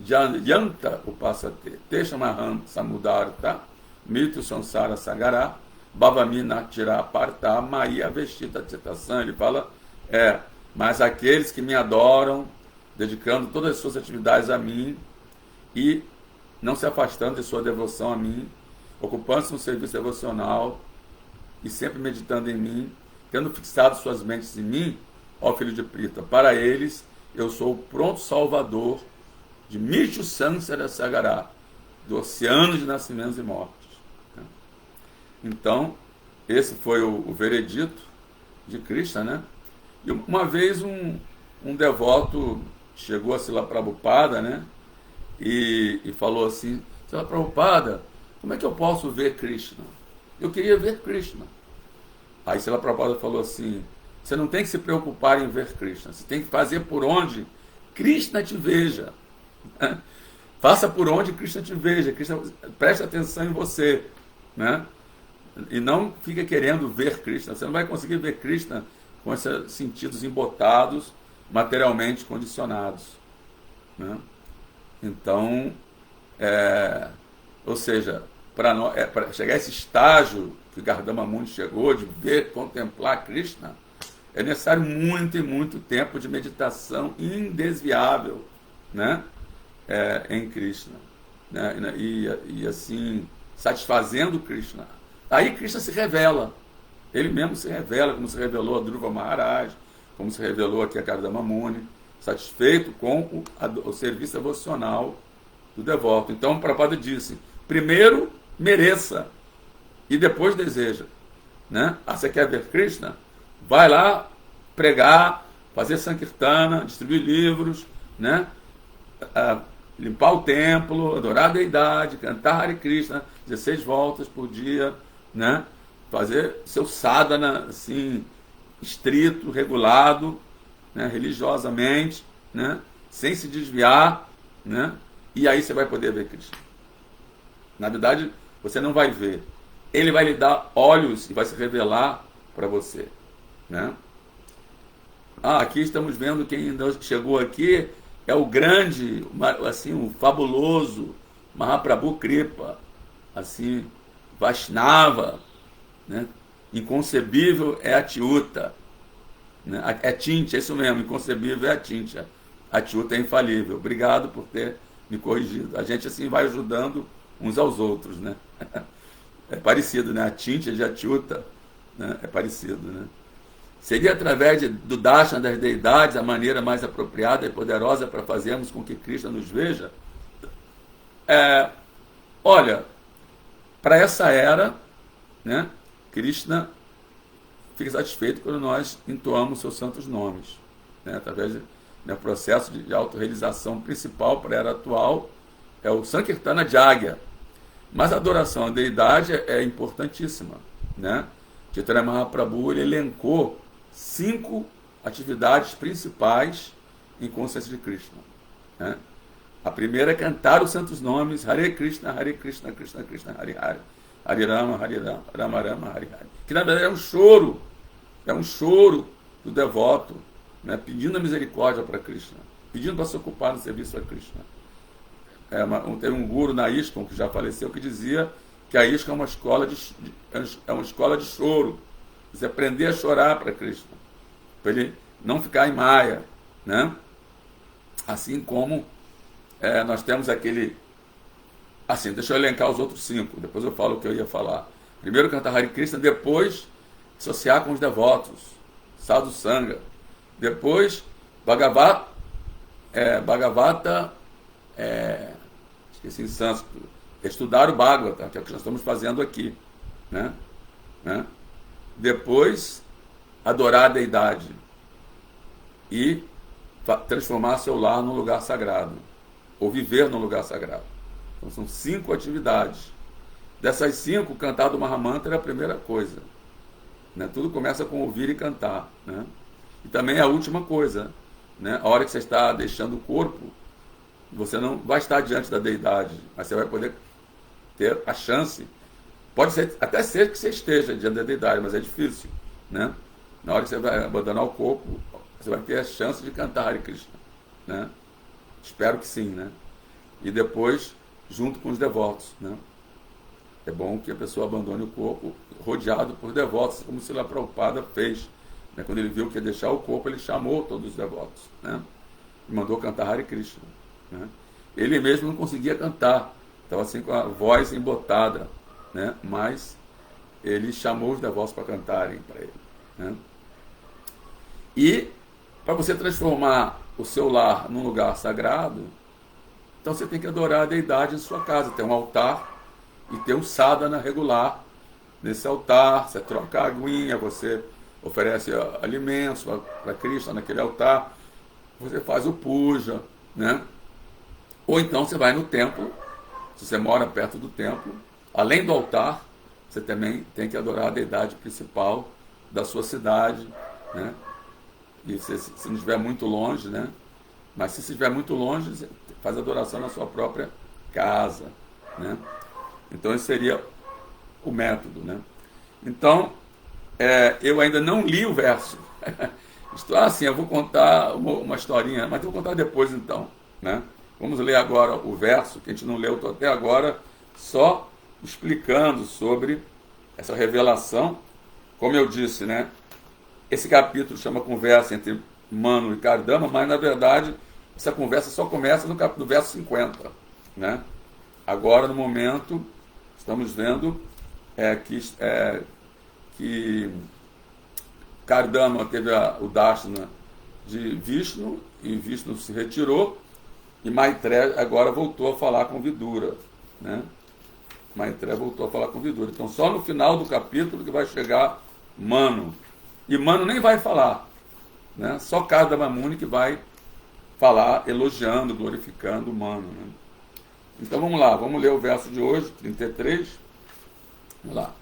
yanta upasate teshamaham samudarta mito sansara sagara bhavamina tira parta maia vestita tetasan. Ele fala, mas aqueles que me adoram, dedicando todas as suas atividades a mim e não se afastando de sua devoção a mim, ocupando-se no serviço devocional e sempre meditando em mim, tendo fixado suas mentes em mim, ó filho de Prita, para eles eu sou o pronto salvador de Michu Sansara Sagara, do oceano de nascimentos e mortes. Então, esse foi o veredito de Krishna, né? E uma vez um devoto chegou a Srila Prabhupada, né? E falou assim, Srila Prabhupada, como é que eu posso ver Krishna? Eu queria ver Krishna. Aí Srila Prabhupada falou assim, você não tem que se preocupar em ver Krishna, você tem que fazer por onde Krishna te veja. Faça por onde Krishna te veja, Krishna preste atenção em você, né? E não fica querendo ver Krishna, você não vai conseguir ver Krishna com esses sentidos embotados, materialmente condicionados, né? Então, ou seja, para chegar a esse estágio que Gardama Muni chegou, de ver, contemplar Krishna, é necessário muito e muito tempo de meditação indesviável, né? Em Krishna, né? E assim, satisfazendo Krishna. Aí Krishna se revela, ele mesmo se revela, como se revelou a Dhruva Maharaj, como se revelou aqui a Gardama Muni, satisfeito com o serviço devocional do devoto. Então, Prabhupada disse, primeiro mereça e depois deseja, né? Você quer ver Krishna? Vai lá pregar, fazer Sankirtana, distribuir livros, né? Limpar o templo, adorar a deidade, cantar Hare Krishna 16 voltas por dia, né? Fazer seu sadhana assim, estrito, regulado, né? Religiosamente, né? Sem se desviar, né? E aí você vai poder ver Krishna. Na verdade, você não vai ver. Ele vai lhe dar olhos e vai se revelar para você. né? Aqui estamos vendo quem chegou aqui é o grande, assim, o fabuloso Mahaprabhu Kripa, assim, Vaishnava, né? Inconcebível é a Tiuta, né? É Tintia, é isso mesmo, inconcebível é a Tintia. A Tiuta é infalível. Obrigado por ter me corrigido. A gente assim vai ajudando uns aos outros, né? É parecido, né? A Tintia de a Tiuta, né? É parecido, né? Seria através do Darshan das deidades a maneira mais apropriada e poderosa para fazermos com que Krishna nos veja? Olha, para essa era, né, Krishna fica satisfeito quando nós entoamos seus santos nomes, né, através do processo de autorrealização principal para a era atual, é o Sankirtana Jagya. Mas a adoração à deidade é importantíssima, né? Chaitanya Mahaprabhu ele elencou 5 atividades principais em consciência de Krishna, né? A primeira é cantar os santos nomes Hare Krishna, Krishna Krishna, Hare Hare, Hare Rama, Rama Rama, Hare Hare. Que na verdade é um choro do devoto, né? Pedindo a misericórdia para Krishna, pedindo para se ocupar no serviço a Krishna. Teve um guru na ISKCON, que já faleceu, que dizia que a ISKCON é uma escola de choro. Você aprender a chorar para Krishna, para ele não ficar em maia, né? Assim como nós temos aquele... Assim, deixa eu elencar os outros 5, depois eu falo o que eu ia falar. Primeiro cantar Hare Krishna, depois associar com os devotos, Sadhu Sangha. Depois, Bhagavata, esqueci em sânscrito, estudar o Bhagavata, que é o que nós estamos fazendo aqui, né? Depois, adorar a deidade e transformar seu lar num lugar sagrado, ou viver num lugar sagrado. Então são 5 atividades. Dessas 5, cantar do Mahamantra é a primeira coisa, né? Tudo começa com ouvir e cantar, né? E também é a última coisa, né? A hora que você está deixando o corpo, você não vai estar diante da deidade, mas você vai poder ter a chance. Pode ser, até ser que você esteja diante da deidade, mas é difícil, né? Na hora que você vai abandonar o corpo, você vai ter a chance de cantar Hare Krishna, né? Espero que sim, né? E depois, junto com os devotos, né? É bom que a pessoa abandone o corpo rodeado por devotos, como Srila Prabhupada fez, né? Quando ele viu que ia deixar o corpo, ele chamou todos os devotos, né? E mandou cantar Hare Krishna, né? Ele mesmo não conseguia cantar, estava assim com a voz embotada, né? Mas ele chamou os devotos para cantarem para ele, né? E para você transformar o seu lar num lugar sagrado, então você tem que adorar a deidade em sua casa, ter um altar e ter um sadhana regular. Nesse altar, você troca a aguinha, você oferece alimentos para Krishna naquele altar, você faz o puja, né? Ou então você vai no templo, se você mora perto do templo, além do altar, você também tem que adorar a deidade principal da sua cidade, né? E se não estiver muito longe, né? Mas se estiver muito longe, você faz adoração na sua própria casa, né? Então esse seria o método, né? Então, eu ainda não li o verso. Estou assim, eu vou contar uma historinha, mas eu vou contar depois então, né? Vamos ler agora o verso, que a gente não leu até agora, só explicando sobre essa revelação. Como eu disse, né? Esse capítulo chama Conversa entre Manu e Kardama, mas na verdade essa conversa só começa no verso 50, né? Agora, no momento, estamos vendo que Kardama teve o Darshana de Vishnu, e Vishnu se retirou, e Maitreya agora voltou a falar com Vidura, né? Maitreya voltou a falar com Vidura. Então, só no final do capítulo que vai chegar Manu. E Manu nem vai falar, né? Só Kardama Muni que vai falar, elogiando, glorificando Manu, né? Então vamos lá, vamos ler o verso de hoje, 33. Vamos lá.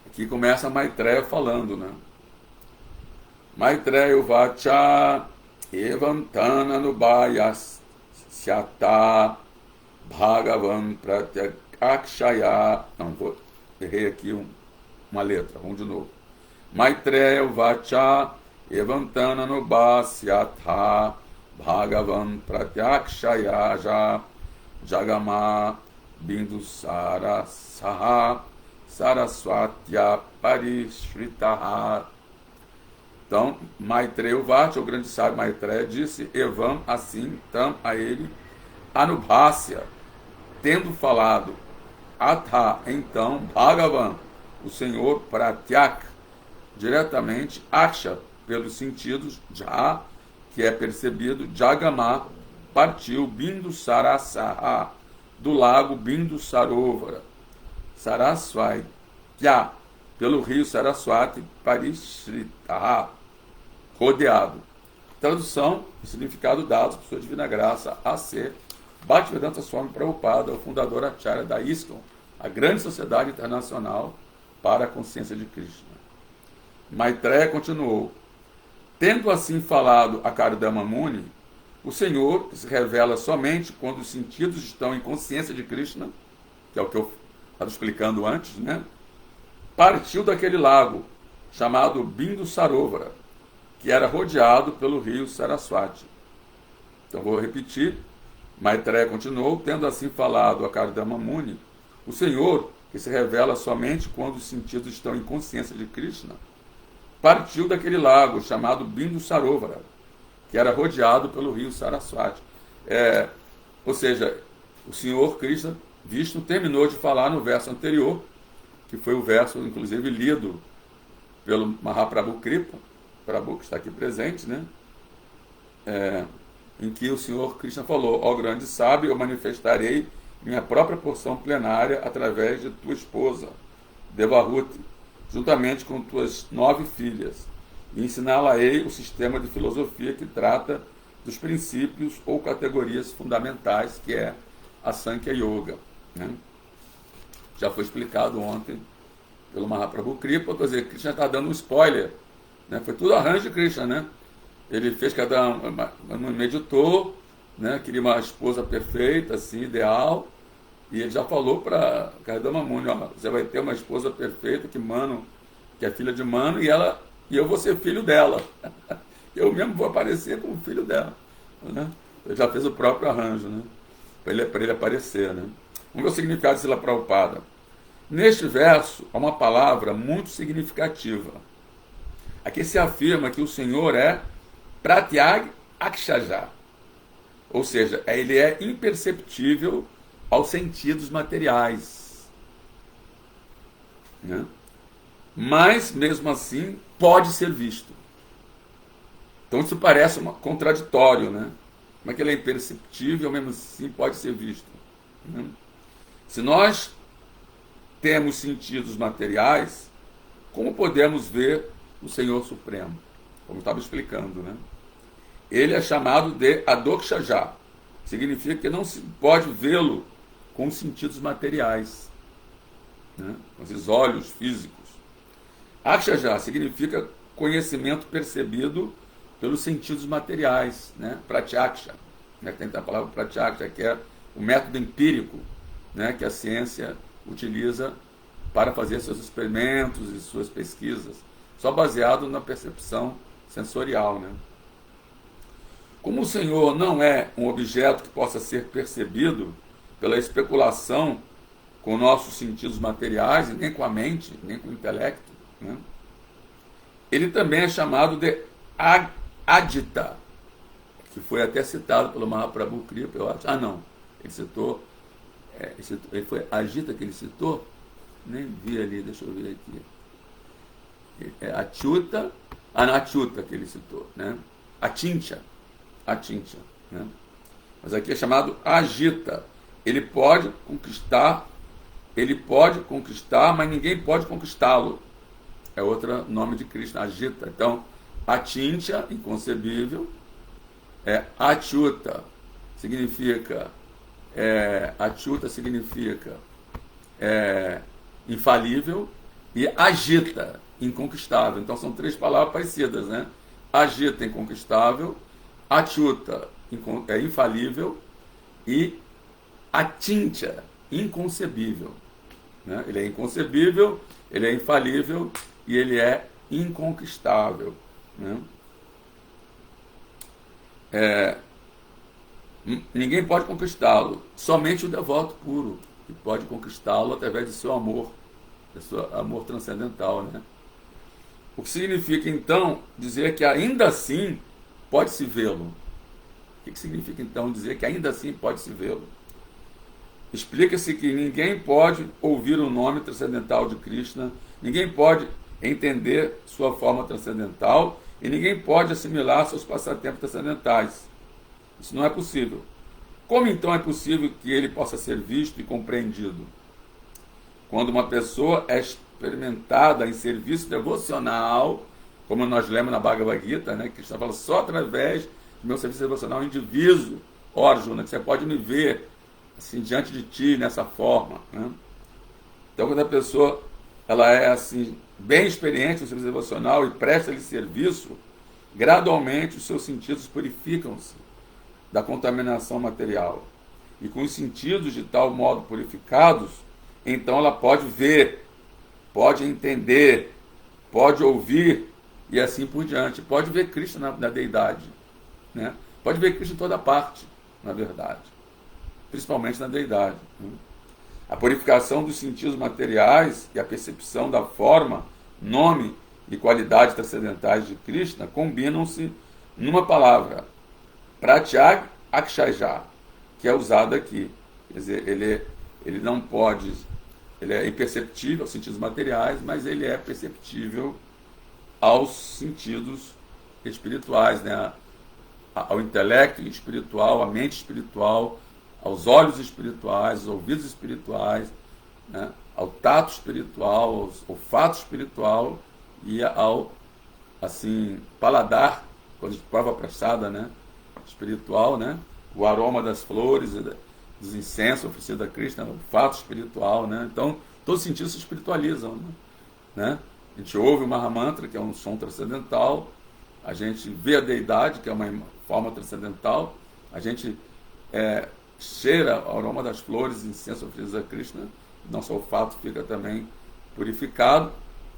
Aqui começa Maitreya falando, né? Maitreya Vacha Evam Tananubhayas Syata Bhagavan Pratyakshaya. Não, errei aqui uma letra, vamos de novo. Maitreya Vacha Evantana Nubasyatha Bhagavan Pratyakshayaja Jagama Bindusara Saha Saraswatya Parishritaha. Então, Maitreya Vacha, o grande sábio Maitreya, disse: Evam, assim, tam, a ele, Anubhasya, tendo falado, Atha, então, Bhagavan, o Senhor, Pratyak, diretamente, Aksha, pelos sentidos, Ja, que é percebido, Jagama, partiu, Bindusara Saha, do lago Bindusarovara, Saraswai, Kya, pelo rio Saraswati, Parishritaha, rodeado. Tradução e significado dados por sua divina graça, A.C. Bhaktivedanta Swami Prabhupada, o fundador Acharya da ISKCON, a grande sociedade internacional para a consciência de Krishna. Maitreya continuou: tendo assim falado a Kardama Muni, o Senhor, que se revela somente quando os sentidos estão em consciência de Krishna, que é o que eu estava explicando antes, né? Partiu daquele lago, chamado Bindusarovara, que era rodeado pelo rio Saraswati. Então vou repetir. Maitreya continuou: tendo assim falado a Kardama Muni, o Senhor, que se revela somente quando os sentidos estão em consciência de Krishna, partiu daquele lago, chamado Bindusarovara, que era rodeado pelo rio Saraswati. Ou seja, o Senhor Krishna, Vishnu, terminou de falar no verso anterior, que foi o verso, inclusive, lido pelo Mahaprabhu Kripa, Prabhu, que está aqui presente, né? Em que o Senhor Krishna falou: ó grande sábio, eu manifestarei minha própria porção plenária através de tua esposa, Devahuti, juntamente com tuas 9 filhas, e ensiná-la-ei o sistema de filosofia que trata dos princípios ou categorias fundamentais, que é a Sankhya Yoga, né? Já foi explicado ontem pelo Mahaprabhu Kripa. Quer dizer, Krishna está dando um spoiler, né? Foi tudo arranjo de Krishna, né? Ele fez meditou, né? Queria uma esposa perfeita, assim, ideal, e ele já falou para Kardama Muni: ó, você vai ter uma esposa perfeita que é filha de Mano, e eu vou ser filho dela. Eu mesmo vou aparecer como filho dela, né? Ele já fez o próprio arranjo, né? Para ele aparecer, né? Vamos ver o significado de Srila Prabhupada. Neste verso, há uma palavra muito significativa. Aqui se afirma que o Senhor é Pratyag Akshaja, ou seja, ele é imperceptível aos sentidos materiais, né? Mas, mesmo assim, pode ser visto. Então isso parece contraditório, né? Como é que ele é imperceptível, mesmo assim pode ser visto, né? Se nós temos sentidos materiais, como podemos ver o Senhor Supremo? Como eu estava explicando, né? Ele é chamado de Adokshaja. Significa que não se pode vê-lo com os sentidos materiais, né? Com esses olhos físicos. Akshaja significa conhecimento percebido pelos sentidos materiais, né? Pratyaksha, né? Tem a palavra Pratyaksha, que é o método empírico, né? Que a ciência utiliza para fazer seus experimentos e suas pesquisas, só baseado na percepção sensorial, né? Como o Senhor não é um objeto que possa ser percebido pela especulação com nossos sentidos materiais, nem com a mente, nem com o intelecto, né? Ele também é chamado de Adita, que foi até citado pelo Mahaprabhu Kripa, eu acho. Não, ele citou, ele foi Agita que ele citou? Nem vi ali, deixa eu ver aqui. É Achyuta, Anachyuta que ele citou, né? Achincha, né? Mas aqui é chamado Agita. Ele pode conquistar, mas ninguém pode conquistá-lo. É outro nome de Krishna, Agita. Então, Achincha, inconcebível, Achyuta significa infalível, e Agita, inconquistável. Então são 3 palavras parecidas, né? Agita, inconquistável, Achyuta, infalível, e Achincha, inconcebível, né? Ele é inconcebível, ele é infalível e ele é inconquistável, né? Ninguém pode conquistá-lo, somente o devoto puro que pode conquistá-lo através do seu amor, do seu amor transcendental, né? O que significa, então, dizer que ainda assim pode-se vê-lo. O que significa, então, dizer que ainda assim pode-se vê-lo? Explica-se que ninguém pode ouvir o nome transcendental de Krishna, ninguém pode entender sua forma transcendental e ninguém pode assimilar seus passatempos transcendentais. Isso não é possível. Como então é possível que ele possa ser visto e compreendido? Quando uma pessoa é experimentada em serviço devocional, como nós lemos na Bhagavad Gita, né, que Krishna fala, só através do meu serviço devocional indiviso, ó Arjuna, que você pode me ver assim diante de ti nessa forma, né? Então, quando a pessoa ela é assim bem experiente no serviço devocional e presta-lhe serviço, gradualmente os seus sentidos purificam-se da contaminação material. E com os sentidos de tal modo purificados, então ela pode ver, pode entender, pode ouvir e assim por diante. Pode ver Krishna na deidade, né? Pode ver Krishna em toda parte, na verdade, principalmente na deidade, né? A purificação dos sentidos materiais e a percepção da forma, nome e qualidade transcendentais de Krishna combinam-se numa palavra, Pratyag Akshaja, que é usado aqui. Quer dizer, ele não pode, ele é imperceptível aos sentidos materiais, mas ele é perceptível aos sentidos espirituais, né? Ao intelecto espiritual, à mente espiritual, aos olhos espirituais, aos ouvidos espirituais, né? Ao tato espiritual, ao olfato espiritual e ao assim, paladar, quando a gente prova apressada, né? Espiritual, né? O aroma das flores, dos incensos oferecidos a Krishna, o olfato espiritual, né? Então, todos os sentidos se espiritualizam, né? A gente ouve o Mahamantra, que é um som transcendental, a gente vê a deidade, que é uma forma transcendental, a gente cheira o aroma das flores e incensos oferecidos a Krishna, nosso olfato fica também purificado,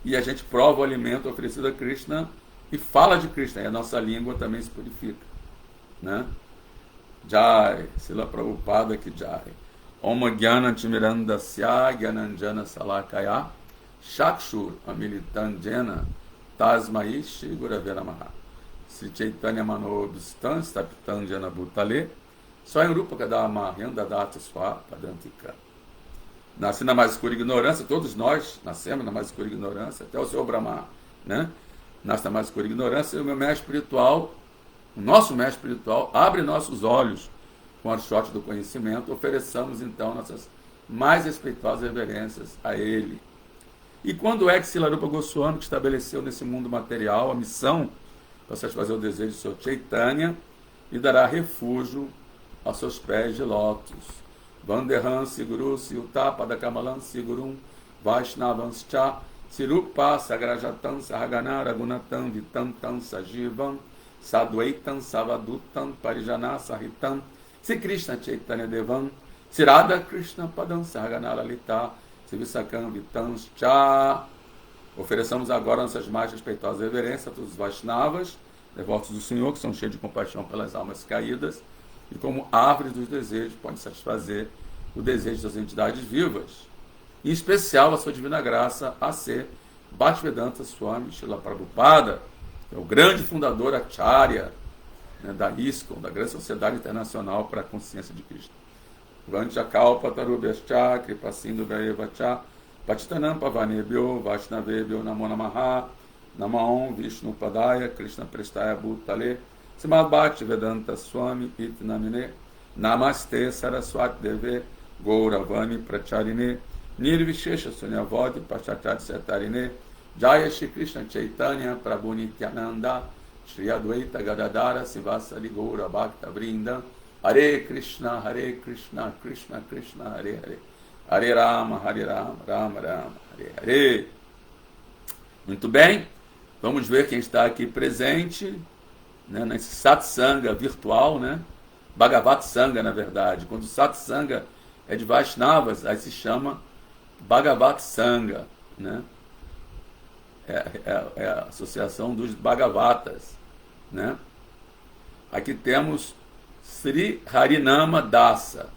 e a gente prova o alimento oferecido a Krishna e fala de Krishna, e a nossa língua também se purifica, né? Jai, Srila Prabhupada ki Jai. Om Gyana Timirandasya Gyananjana Salakaya Shakshur Amilitandjena Tasmai Shri Gurave Namaha. Sri Chaitanya Manobistan Stapitandjana Bhutale Swayam Rupa Kadama Renda Data Swa Padantika. Nasci na mais escura ignorância, todos nós nascemos na mais escura ignorância, até o Senhor Brahma, né? Nasce na mais escura ignorância, e o meu mestre espiritual, o nosso mestre espiritual, abre nossos olhos com a shot do conhecimento, ofereçamos então nossas mais respeitosas reverências a ele. E quando é que Srila Goswami, que estabeleceu nesse mundo material a missão para satisfazer o desejo de seu Chaitanya, lhe dará refúgio aos seus pés de lótus. Vandeham Siguru Siutada Kamalam Sigurum Vaishnavans Cha Sirupa Sagrajatam Sahaganara Gunatam Vitantam Sajivam Sadvaitam Savadutam Parijana Sahitam Sri Krishna Chaitanya Devam Sirada Krishna Padam Sahaganara Lita Sivisakam Vitams Cha. Ofereçamos agora nossas mais respeitosas reverências a todos os Vaishnavas, devotos do Senhor, que são cheios de compaixão pelas almas caídas, e como árvores dos desejos podem satisfazer o desejo das entidades vivas, em especial a sua divina graça, a ser Bhaktivedanta Swami Srila Prabhupada, que é o grande fundador Acharya, né, da ISKCON, da Grande Sociedade Internacional para a Consciência de Cristo. Vanchakalpa Tarubhyascha Kripasindu Vayevacha Patitanam Pavanebhyo Vaishnavebhyo Namo Namaha Namaon Vishnu Padaya Krishna Prestaya Bhutale Srimad Bhaktivedanta Swami Iti Namine Namaste Saraswati Deve Gauravani Pracharine Nirvishesha Sunyavodi Pachachad Setarine Jaya Shri Krishna Chaitanya Prabhu Nityananda Shri Advaita Gadadara Sivasari Gaura Bhakta Vrinda Hare Krishna Krishna Krishna Hare Hare Hare Rama Rama Rama Hare Hare. Muito bem, vamos ver quem está aqui presente, né, nesse satsanga virtual, né? Bhagavat Sangha, na verdade. Quando o satsanga é de Vaishnavas, aí se chama Bhagavat Sangha, né? é a associação dos Bhagavatas, né? Aqui temos Sri Harinama Dasa.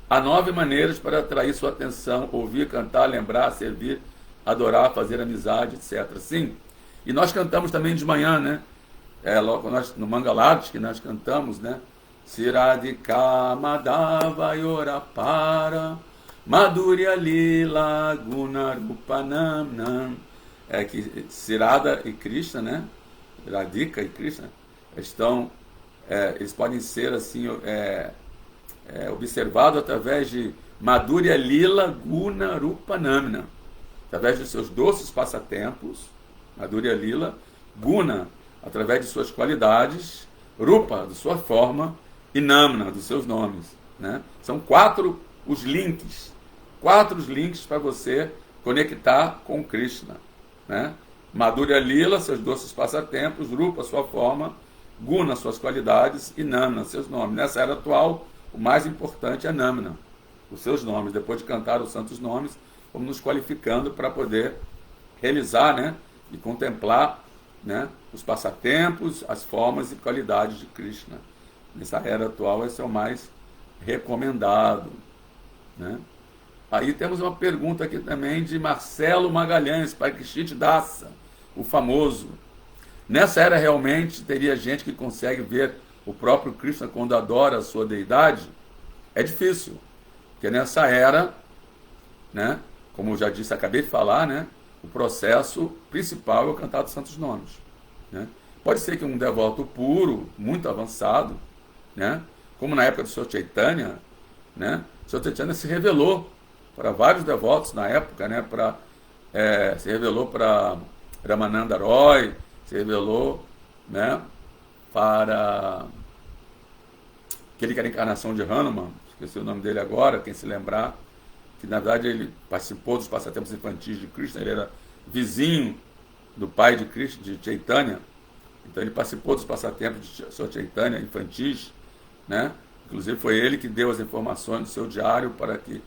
Há 9 maneiras para atrair sua atenção: ouvir, cantar, lembrar, servir, adorar, fazer amizade, etc. Sim. E nós cantamos também de manhã, né? Logo no Mangalarti, que nós cantamos, né? Siradhika Madhava Yorapara Madhurya Lila Gunarupanam. Que Sirada e Krishna, né? Radhika e Krishna estão, eles podem ser assim observados através de Madhurya Lila Gunarupanamna, através de seus doces passatempos. Madhurya Lila, Guna, através de suas qualidades, Rupa, de sua forma, e Namna, dos seus nomes, né? São 4 os links para você conectar com Krishna, né? Madhurya Lila, seus doces passatempos; Rupa, sua forma; Guna, suas qualidades; e Namna, seus nomes. Nessa era atual, o mais importante é Namna, os seus nomes. Depois de cantar os santos nomes, vamos nos qualificando para poder realizar, né? E contemplar, né? Os passatempos, as formas e qualidades de Krishna. Nessa era atual, esse é o mais recomendado, né? Aí temos uma pergunta aqui também de Marcelo Magalhães, Parikshit Dasa, o famoso. Nessa era realmente teria gente que consegue ver o próprio Krishna quando adora a sua deidade? É difícil, porque nessa era, né, como eu já disse, acabei de falar, né, o processo principal é o cantar dos santos nomes, né? Pode ser que um devoto puro, muito avançado, né, como na época do Sr. Chaitanya, né, o Sr. Chaitanya se revelou para vários devotos na época, né, se revelou para Ramananda Roy, se revelou, né, para aquele que era a encarnação de Hanuman, esqueci o nome dele agora, quem se lembrar, que na verdade ele participou dos passatempos infantis de Krishna, ele era vizinho do pai de Krishna, de Chaitanya, então ele participou dos passatempos de Sr. Chaitanya infantis, né? Inclusive foi ele que deu as informações do seu diário para que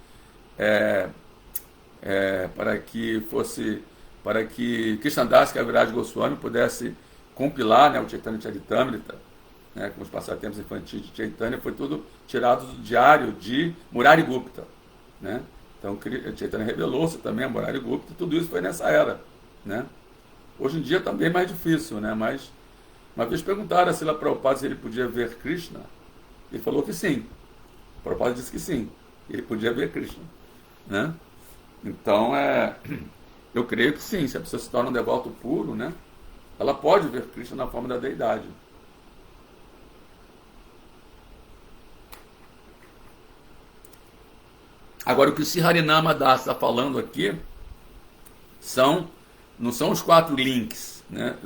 Krishnadas Kaviraj Goswami pudesse compilar, né, o Chaitanya Charitamrita, né, com os passatempos infantis de Chaitanya. Foi tudo tirado do diário de Murari Gupta, né? Então Chaitanya revelou-se também a Murari Gupta. Tudo isso foi nessa era, né? Hoje em dia também é mais difícil, né? Mas uma vez perguntaram a Srila Prabhupada se ele podia ver Krishna. Ele falou que sim. O Prabhupada disse que sim, ele podia ver Krishna, né? Então, eu creio que sim, se a pessoa se torna um devoto puro, né, ela pode ver Krishna na forma da deidade. Agora, o que o Sri Harinama Das está falando aqui não são os 4 links, né,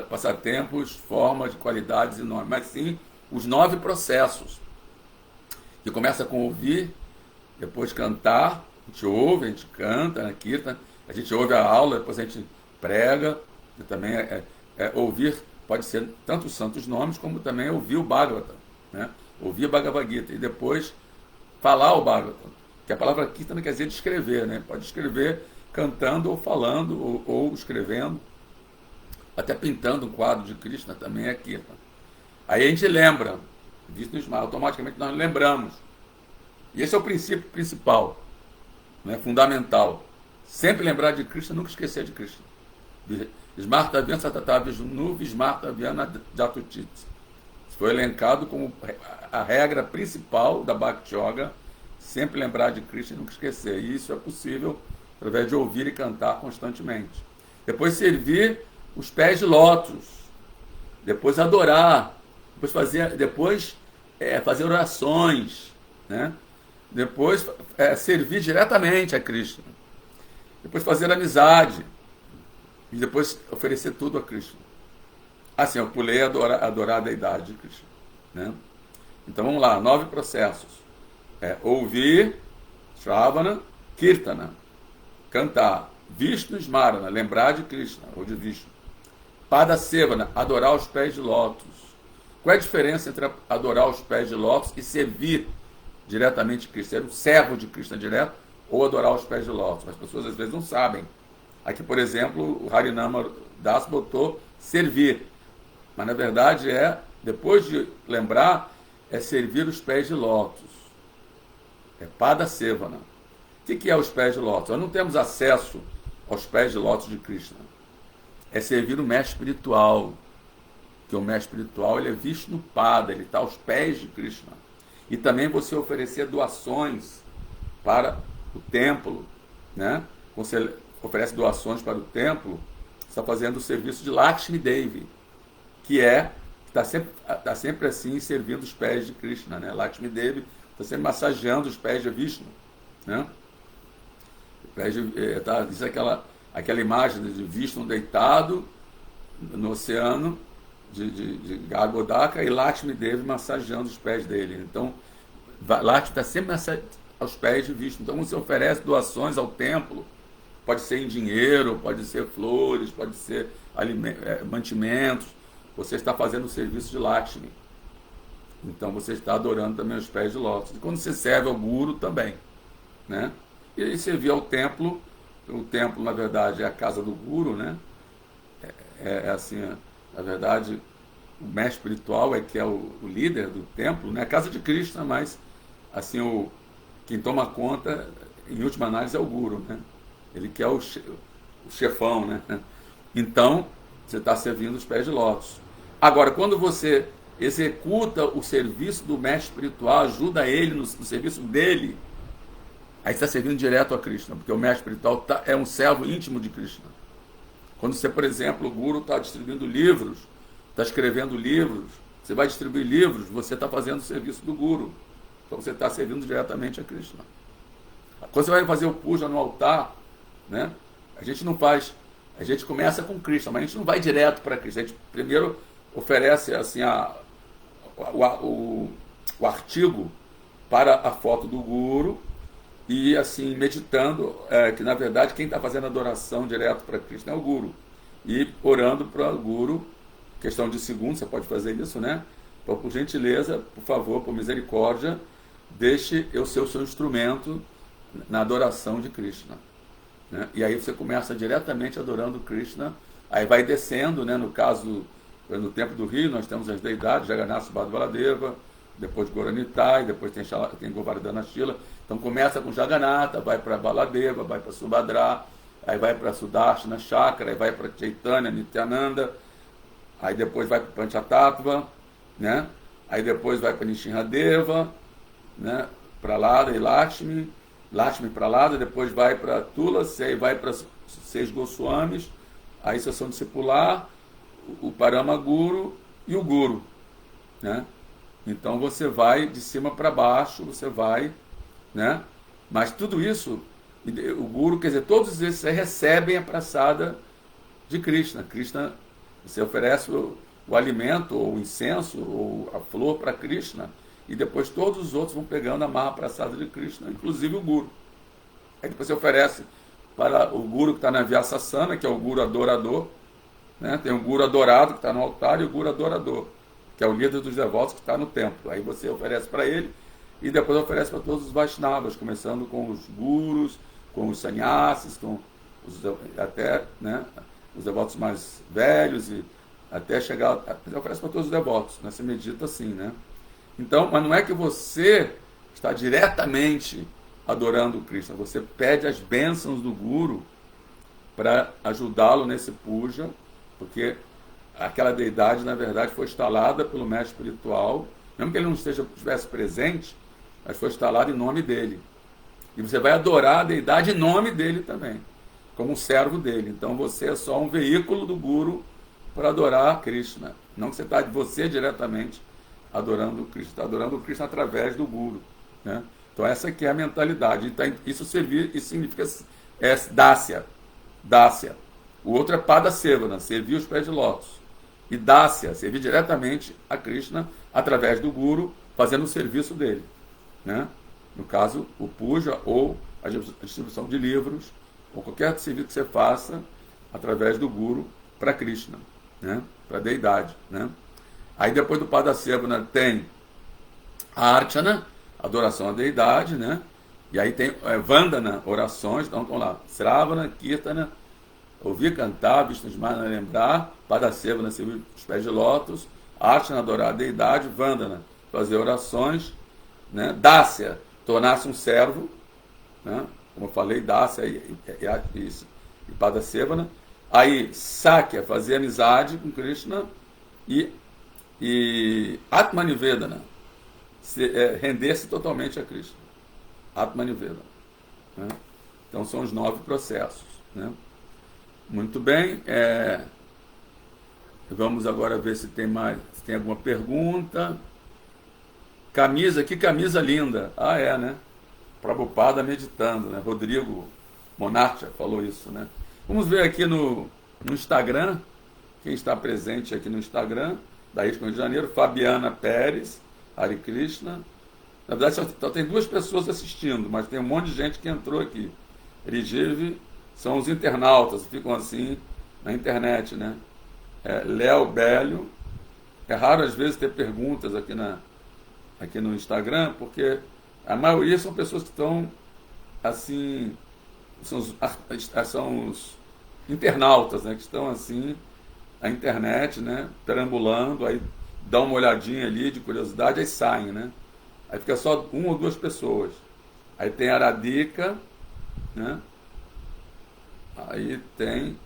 passatempos, formas, qualidades e nomes, mas sim os 9 processos, que começa com ouvir, depois cantar, a gente ouve, a gente canta, né, kirtan, a gente ouve a aula, depois a gente prega, e também ouvir pode ser tanto os santos nomes, como também ouvir o Bhagavatam, né, ouvir a Bhagavad Gita, e depois falar o Bhagavatam, que a palavra kirtan também quer dizer descrever, né, pode escrever cantando ou falando, ou escrevendo, até pintando um quadro de Krishna também é kirtan. Aí a gente lembra, automaticamente nós lembramos. E esse é o princípio principal, né, fundamental. Sempre lembrar de Krishna, nunca esquecer de Krishna. Smartavyam Satatavishnu Smartavyam Jatutit. Foi elencado como a regra principal da Bhakti Yoga, sempre lembrar de Krishna e nunca esquecer. E isso é possível através de ouvir e cantar constantemente. Depois servir os pés de lótus. Depois adorar. Depois fazer orações, né? Depois servir diretamente a Krishna, depois fazer amizade, e depois oferecer tudo a Krishna. Assim, eu pulei adorar a deidade de Krishna, né? Então vamos lá, 9 processos: ouvir, Shravana, Kirtana, cantar, Vishnu Smarana, lembrar de Krishna ou de Vishnu, Padasevana, adorar os pés de lótus. Qual é a diferença entre adorar os pés de lótus e servir diretamente Krishna, ser um servo de Krishna direto, ou adorar os pés de lótus? As pessoas às vezes não sabem Aqui, por exemplo, o Harinama Das botou servir. Mas, na verdade, depois de lembrar, é servir os pés de lótus. É Pada Sevana. O que é os pés de lótus? Nós não temos acesso aos pés de lótus de Krishna. É servir o mestre espiritual. Que o mestre espiritual ele é visto no Pada, ele está aos pés de Krishna. E também você oferecer doações para o templo, né? Quando você oferece doações para o templo, você está fazendo o serviço de Lakshmi Devi, que está sempre assim servindo os pés de Krishna, né? Lakshmi Devi está sempre massageando os pés de Vishnu, né? Diz aquela imagem de Vishnu deitado no oceano de Gargodaka e Lakshmi Devi massageando os pés dele. Então, Lakshmi está sempre aos pés de Vishnu. Então, você oferece doações ao templo, pode ser em dinheiro, pode ser flores, pode ser mantimentos. Você está fazendo o serviço de Lakshmi. Então, você está adorando também os pés de lótus. E quando você serve ao Guru também, né? E servir ao templo, o templo, na verdade, é a casa do Guru, né? Assim, na verdade, o mestre espiritual que é o líder do templo, né? A casa de Krishna, mas assim, quem toma conta, em última análise, é o Guru, né? Ele que é o chefão, né? Então, você está servindo os pés de lótus. Agora, quando você executa o serviço do mestre espiritual, ajuda ele no serviço dele, aí você está servindo direto a Krishna, porque o mestre espiritual é um servo íntimo de Krishna. Quando você, por exemplo, o Guru está distribuindo livros, está escrevendo livros, você vai distribuir livros, você está fazendo o serviço do Guru. Então você está servindo diretamente a Krishna. Quando você vai fazer o puja no altar, né, a gente começa com Krishna, mas a gente não vai direto para Krishna. A gente primeiro oferece assim, o artigo para a foto do Guru, e assim, meditando que na verdade quem está fazendo adoração direto para Krishna é o Guru. E orando para o Guru, questão de segundos, você pode fazer isso, né? Então, por gentileza, por favor, por misericórdia, deixe eu ser o seu instrumento na adoração de Krishna. Né? E aí você começa diretamente adorando Krishna, aí vai descendo, né? No caso, no Templo do Rio, nós temos as deidades, Jagannatha Subhadra Baladeva, depois Gauranitai, depois tem Govardhana Shila. Então começa com Jagannatha, vai para Baladeva, vai para Subhadra, aí vai para Sudarshana Chakra, aí vai para Chaitanya, Nityananda, aí depois vai para Panchatattva, né? Aí depois vai para Nishinradeva, né? Pralada e Lakshmi, Lakshmi Pralada, depois vai para Tulasi, aí vai para 6 Goswamis, aí sessão discipular, o Paramaguru e o Guru, né? Então você vai de cima para baixo, você vai, né? Mas tudo isso, o Guru, quer dizer, todos esses recebem a praçada de Krishna. Krishna, você oferece o alimento, ou o incenso, ou a flor para Krishna, e depois todos os outros vão pegando a marra praçada de Krishna, inclusive o Guru. Aí depois você oferece para o Guru que está na Vyasasana, que é o Guru adorador, né? Tem o Guru adorado que está no altar e o Guru adorador, que é o líder dos devotos que está no templo. Aí você oferece para ele e depois oferece para todos os Vaishnavas, começando com os gurus, com os sannyasis, até, né, os devotos mais velhos, e até chegar, você oferece para todos os devotos, né? Você medita assim, né? Então, mas não é que você está diretamente adorando o Krishna, você pede as bênçãos do Guru para ajudá-lo nesse puja, porque aquela deidade, na verdade, foi instalada pelo mestre espiritual, mesmo que ele não estivesse presente, mas foi instalada em nome dele. E você vai adorar a deidade em nome dele também, como um servo dele. Então você é só um veículo do Guru para adorar Krishna. Não que você está você diretamente adorando Krishna, está adorando o Krishna através do Guru, né? Então essa aqui é a mentalidade. Então, isso significa dácia. Dácia. O outro é Pada Sevana, servir os pés de lótus. E Dácia, servir diretamente a Krishna através do Guru, fazendo o serviço dele, né? No caso, o puja ou a distribuição de livros, ou qualquer serviço que você faça através do Guru para Krishna, né? Para a deidade, né? Aí depois do Pada Sevana tem a Archana, adoração à deidade, né? E aí tem Vandana, orações, então vamos lá, Sravana, Kirtana, ouvir cantar, Vishnu Smana lembrar, Padasevana servir os pés de lótus, Archana adorar a deidade, Vandana fazer orações, né? Dasya tornar-se um servo, né? Como eu falei, Dasya e Padasevana. Aí Sakya fazer amizade com Krishna e Atmanivedana render-se totalmente a Krishna. Atmanivedana, né? Então são os 9 processos, né? Muito bem, vamos agora ver se tem alguma pergunta. Camisa, que camisa linda. Né? Prabhupada meditando, né? Rodrigo Monarcha falou isso, né? Vamos ver aqui no Instagram, quem está presente aqui no Instagram, da ISKCON Rio de Janeiro, Fabiana Pérez, Hare Krishna. Na verdade, só tem 2 pessoas assistindo, mas tem um monte de gente que entrou aqui. Rigive são os internautas, ficam assim na internet, né? Léo Bélio. É raro às vezes ter perguntas aqui no Instagram, porque a maioria são pessoas que estão assim, são os internautas, né? Que estão assim na internet, né? Perambulando, aí dão uma olhadinha ali de curiosidade, aí saem, né? Aí fica só 1 ou 2 pessoas. Aí tem Aradica, né? Aí tem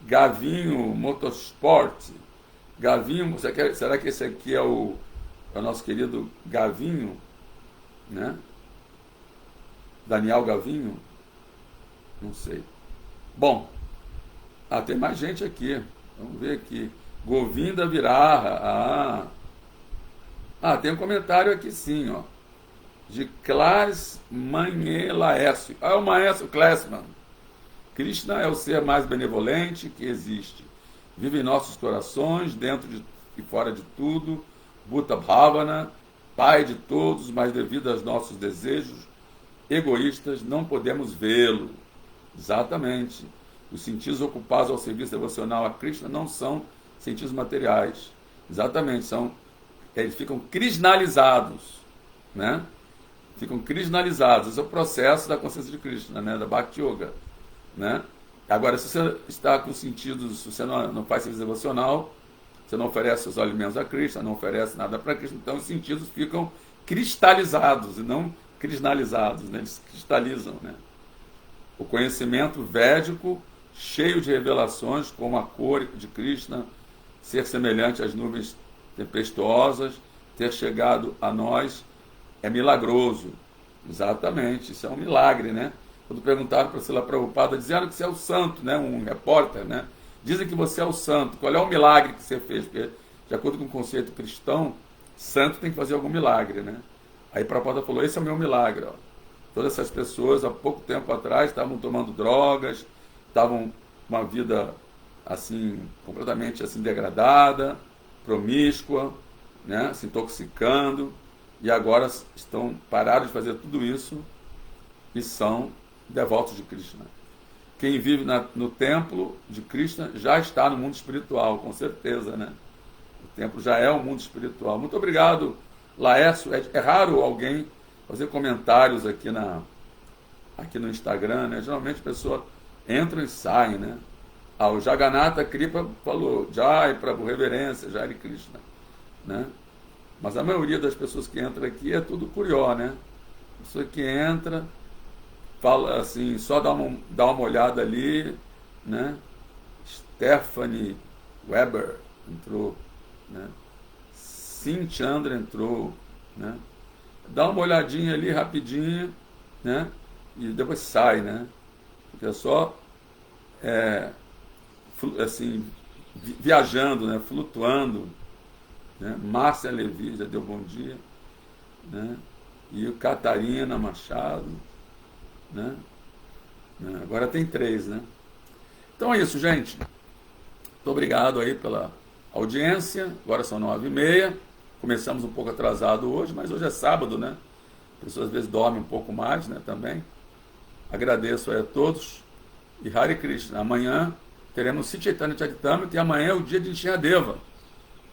Gavinho Motorsport. Gavinho, será que esse aqui é o nosso querido Gavinho, né? Daniel Gavinho? Não sei. Bom, tem mais gente aqui. Vamos ver aqui. Govinda Viraha. Tem um comentário aqui sim, ó. De Clares Manhelaércio. É o Maestro Klessman. Krishna é o ser mais benevolente que existe. Vive em nossos corações, dentro e fora de tudo. Bhuta Bhavana, Pai de todos, mas devido aos nossos desejos egoístas, não podemos vê-lo. Exatamente. Os sentidos ocupados ao serviço devocional a Krishna não são sentidos materiais. Exatamente, eles ficam krishnalizados, né? Ficam krishnalizados. Esse é o processo da consciência de Krishna, né? Da Bhakti Yoga, né? Agora, se você está com sentidos, se você não faz serviço devocional, você não oferece os alimentos a Krishna, não oferece nada para Krishna, então os sentidos ficam cristalizados e não krishnalizados, né? Eles cristalizam, né? O conhecimento védico, cheio de revelações, como a cor de Krishna, ser semelhante às nuvens tempestuosas, ter chegado a nós, é milagroso. Exatamente, isso é um milagre, né? Quando perguntaram para Srila Prabhupada, dizendo que você é o santo, né? Um repórter, né? Dizem que você é o santo. Qual é o milagre que você fez? Porque, de acordo com o conceito cristão, santo tem que fazer algum milagre, né? Aí Prabhupada falou, esse é o meu milagre, ó. Todas essas pessoas, há pouco tempo atrás, estavam tomando drogas, estavam com uma vida, assim, completamente assim, degradada, promíscua, né? Se intoxicando, e agora pararam de fazer tudo isso e são devotos de Krishna. Quem vive no templo de Krishna já está no mundo espiritual, com certeza, né? O templo já é um mundo espiritual. Muito obrigado, Laércio. É raro alguém fazer comentários aqui no Instagram, né? Geralmente a pessoa entra e sai, né? O Jagannatha Kripa falou, Jai, Prabhu, reverência, Jai Krishna, né? Mas a maioria das pessoas que entram aqui é tudo curió, né? A pessoa que entra, fala assim, só dá uma olhada ali, né? Stephanie Weber entrou, né? Sim Chandra entrou, né? Dá uma olhadinha ali rapidinho, né? E depois sai, né? Porque é só assim, viajando, né? Flutuando, né? Márcia Levi já deu bom dia, né? E o Catarina Machado, né? Agora tem 3, né? Então é isso, gente. Muito obrigado aí pela audiência. Agora são 9h30. Começamos um pouco atrasado hoje, mas hoje é sábado, né? As pessoas às vezes dormem um pouco mais, né? Também. Agradeço aí a todos. E Hare Krishna. Amanhã teremos Sri Chaitanya Charitamrita e amanhã é o dia de Nishinradeva.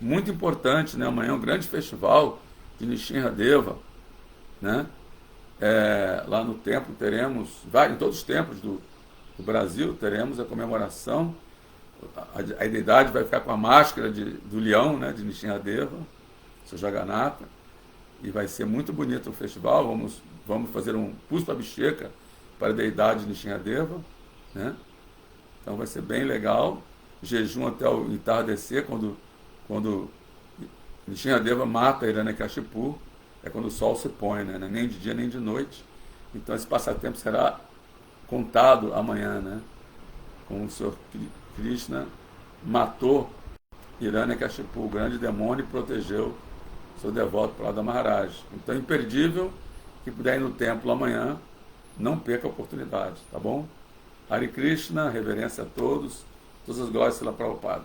Muito importante, né? Amanhã é um grande festival de Nishinradeva, né? Lá no templo teremos, em todos os templos do no Brasil, teremos a comemoração. A deidade vai ficar com a máscara do leão, né, de Nishinradeva, seu Jagannatha, e vai ser muito bonito o festival. Vamos fazer um Pushpa Abhisheka para a deidade de Nishinradeva, né? Então vai ser bem legal. Jejum até o entardecer, quando Nishinradeva mata Hiranyakashipu, é quando o sol se põe, né? Nem de dia nem de noite. Então esse passatempo será contado amanhã, né? Com o Senhor Krishna matou Hiranyakashipu, o grande demônio, e protegeu seu devoto para lá da Maharaj. Então é imperdível. Que puder ir no templo amanhã, não perca a oportunidade, tá bom? Hare Krishna, reverência a todos, todas as glórias pela Prabhupada.